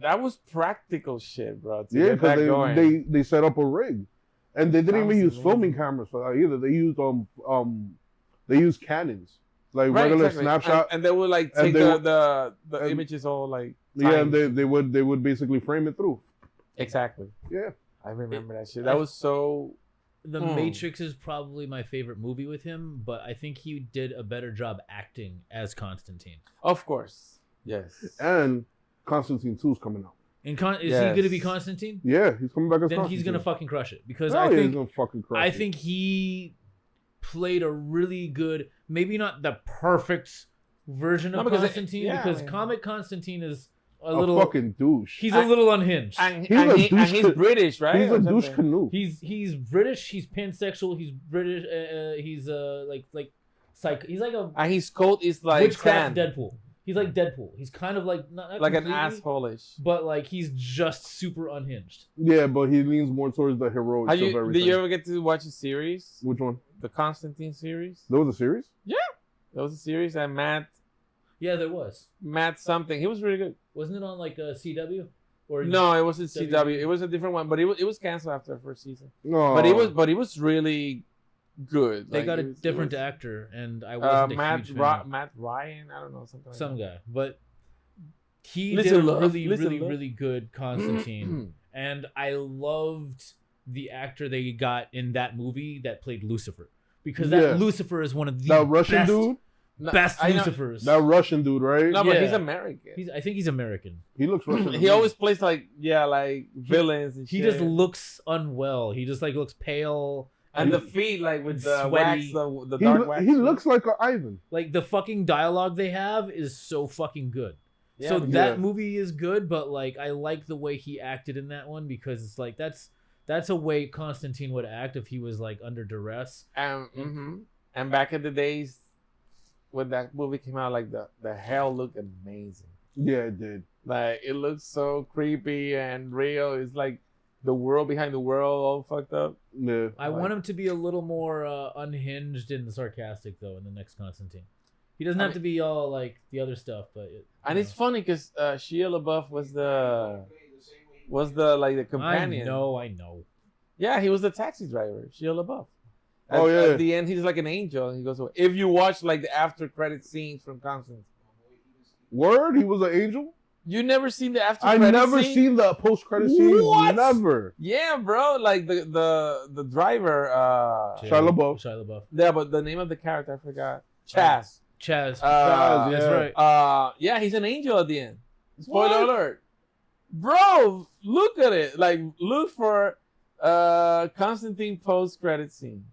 That was practical shit, bro. To Yeah, get that because going. they set up a rig, and they didn't That even was use amazing. filming cameras for that either. They used Canons, like Right, regular exactly. snapshot. and they would like and take they the and- images all like Yeah, timed. and they would basically frame it through. Exactly. Yeah. I remember that shit. That was so. The Matrix is probably my favorite movie with him, but I think he did a better job acting as Constantine. Of course. Yes. And Constantine 2 is coming out. Is he Yes. going to be Constantine? Yeah, he's coming back as Then Constantine. he's going to fucking crush it because Hell I yeah, he's think gonna fucking crush it. I think he played a really good, maybe not the perfect version No, of because Constantine, yeah, because I mean- comic Constantine is a a little fucking douche. he's a little unhinged. And He's a he's douche- British, right? He's Or a douche something? canoe. He's British. He's pansexual. He's British. He's like psych. He's like a And his coat is like witchcraft sand. Deadpool. He's like Deadpool. He's kind of like not Like an completely, asshole-ish. but like he's just super unhinged. Yeah, but he leans more towards the heroics of everything. Did you ever get to watch a series? Which one? The Constantine series? There was a series? There was a series and Matt Yeah, there was. Matt something. He was really good. Wasn't it on like CW? Or No, it wasn't CW. WB? It was a different one, but it was canceled after the first season. No, But it was really good. They Like, got a it was- different it was, actor, and I wasn't a huge fan. Matt Ryan. I don't know, something like Some that. guy, but he Listen did a Love, really, Listen really, Love. really good Constantine, and I loved the actor they got in that movie that played Lucifer, because that Yeah. Lucifer is one of the that Russian best, dude. No, best I know- Lucifers. That Russian dude, right? No, but Yeah. he's American. I think he's American. He looks Russian. to He me. always plays like villains and He shit. just looks unwell. He just like looks pale. and the feet like with the sweaty. wax, the He, dark wax. he looks like an Ivan. Like the fucking dialogue they have is so fucking good. Yeah, So but- that Yeah. movie is good, but like I like the way he acted in that one, because it's like that's a way Constantine would act if he was like under duress. And back in the days when that movie came out, like the hell looked amazing. Yeah, it did. Like it looks so creepy and real. It's like the world behind the world all fucked up. Yeah. I want him to be a little more unhinged and sarcastic though in the next Constantine. He doesn't have to be all like the other stuff, but And it's funny because Shia LaBeouf was the like the companion. I know. Yeah, he was the taxi driver, Shia LaBeouf. Oh, yeah. At the end, he's like an angel, and he goes away. If you watch like the after credit scenes from Constantine, Word? He was an angel? you never seen the after I credit never scene? seen the post credit scene. What? Never. Yeah, bro. Like the driver. Shia LaBeouf. Shia LaBeouf. Yeah, but the name of the character I forgot. Chaz. Chaz. Chaz, That's yeah. right. Yeah, he's an angel at the end. Spoiler What? alert. Bro, look at it. Like, look for Constantine post credit scene.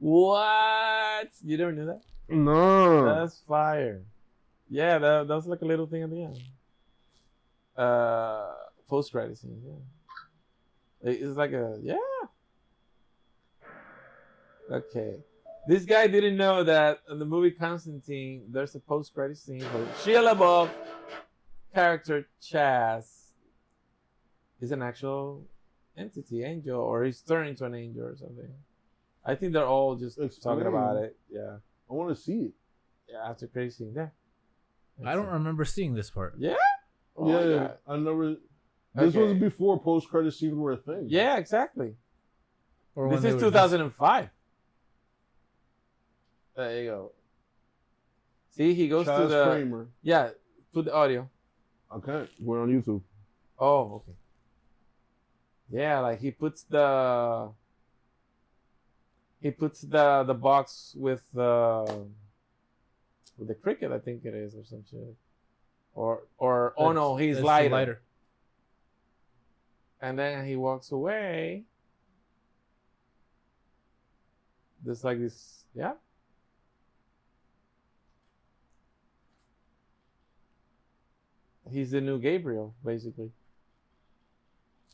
What? You never knew that? No. That's fire. Yeah, that was like a little thing at the end. Post credit scene, yeah. It's like yeah. Okay. This guy didn't know that in the movie Constantine, there's a post credit scene for Shia LaBeouf character Chaz is an actual entity, angel, or he's turned into an angel or something. I think they're all just talking about it. Yeah. I want to see it. Yeah, after credit scene. Yeah. I don't remember seeing this part. Yeah? Oh my yeah. God. I never. This Okay. was before post credit scenes were a thing. Yeah, exactly. Or This when is they were 2005. There you go. See, he goes to Chaz the Kramer. yeah, to the audio. Okay, we're on YouTube. Oh, okay. Yeah, like he puts the box with the cricket, I think it is, or some shit. Or oh no, he's That's the lighter. And then he walks away. There's like this, yeah. He's the new Gabriel, basically.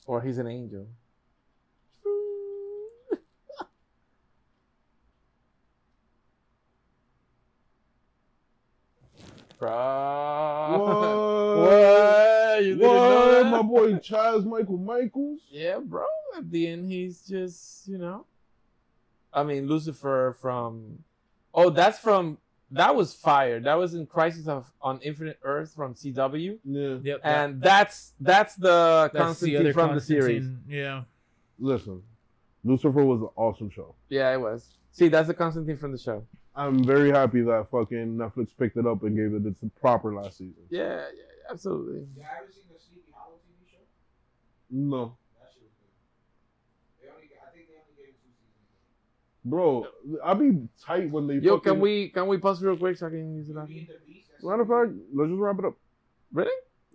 Or he's an angel. Bro. What? You didn't know What? that? My boy Chaz Michaels? Yeah, bro. At the end, he's just, I mean, Lucifer from. Oh, that was fire. That was in Crisis on Infinite Earth from CW. Yeah. Yep. And that's the Constantine from the series. Constantine. Yeah. Listen, Lucifer was an awesome show. Yeah, it was. See, that's the Constantine from the show. I'm very happy that fucking Netflix picked it up and gave it its proper last season. Yeah, absolutely. Yeah, I haven't seen the Sleepy Hollow TV show. No. That shit was good. I think they only gave it 2 seasons. Bro, I be tight when they Yo, fucking... can we pause real quick so I can use it out? Beauty and the Beast. that's Matter of fact, let's just wrap it up. Really?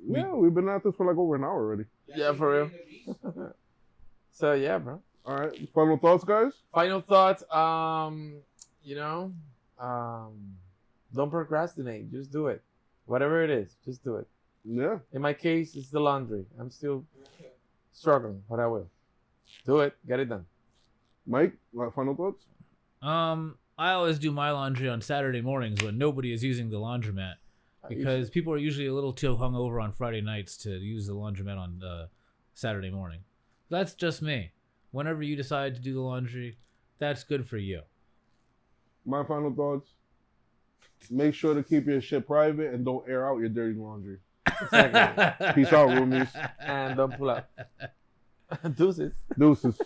Yeah, we've been at this for like over an hour already. Yeah, for real. Beauty and the Beast. So yeah, bro. All right, final thoughts, guys? Final thoughts. Don't procrastinate. Just do it. Whatever it is, just do it. Yeah. In my case, it's the laundry. I'm still struggling, but I will. Do it. Get it done. Mike, final thoughts? I always do my laundry on Saturday mornings when nobody is using the laundromat, because people are usually a little too hungover on Friday nights to use the laundromat on Saturday morning. That's just me. Whenever you decide to do the laundry, that's good for you. My final thoughts. Make sure to keep your shit private and don't air out your dirty laundry. Exactly. Peace out, roomies. And don't pull out. Deuces. Deuces.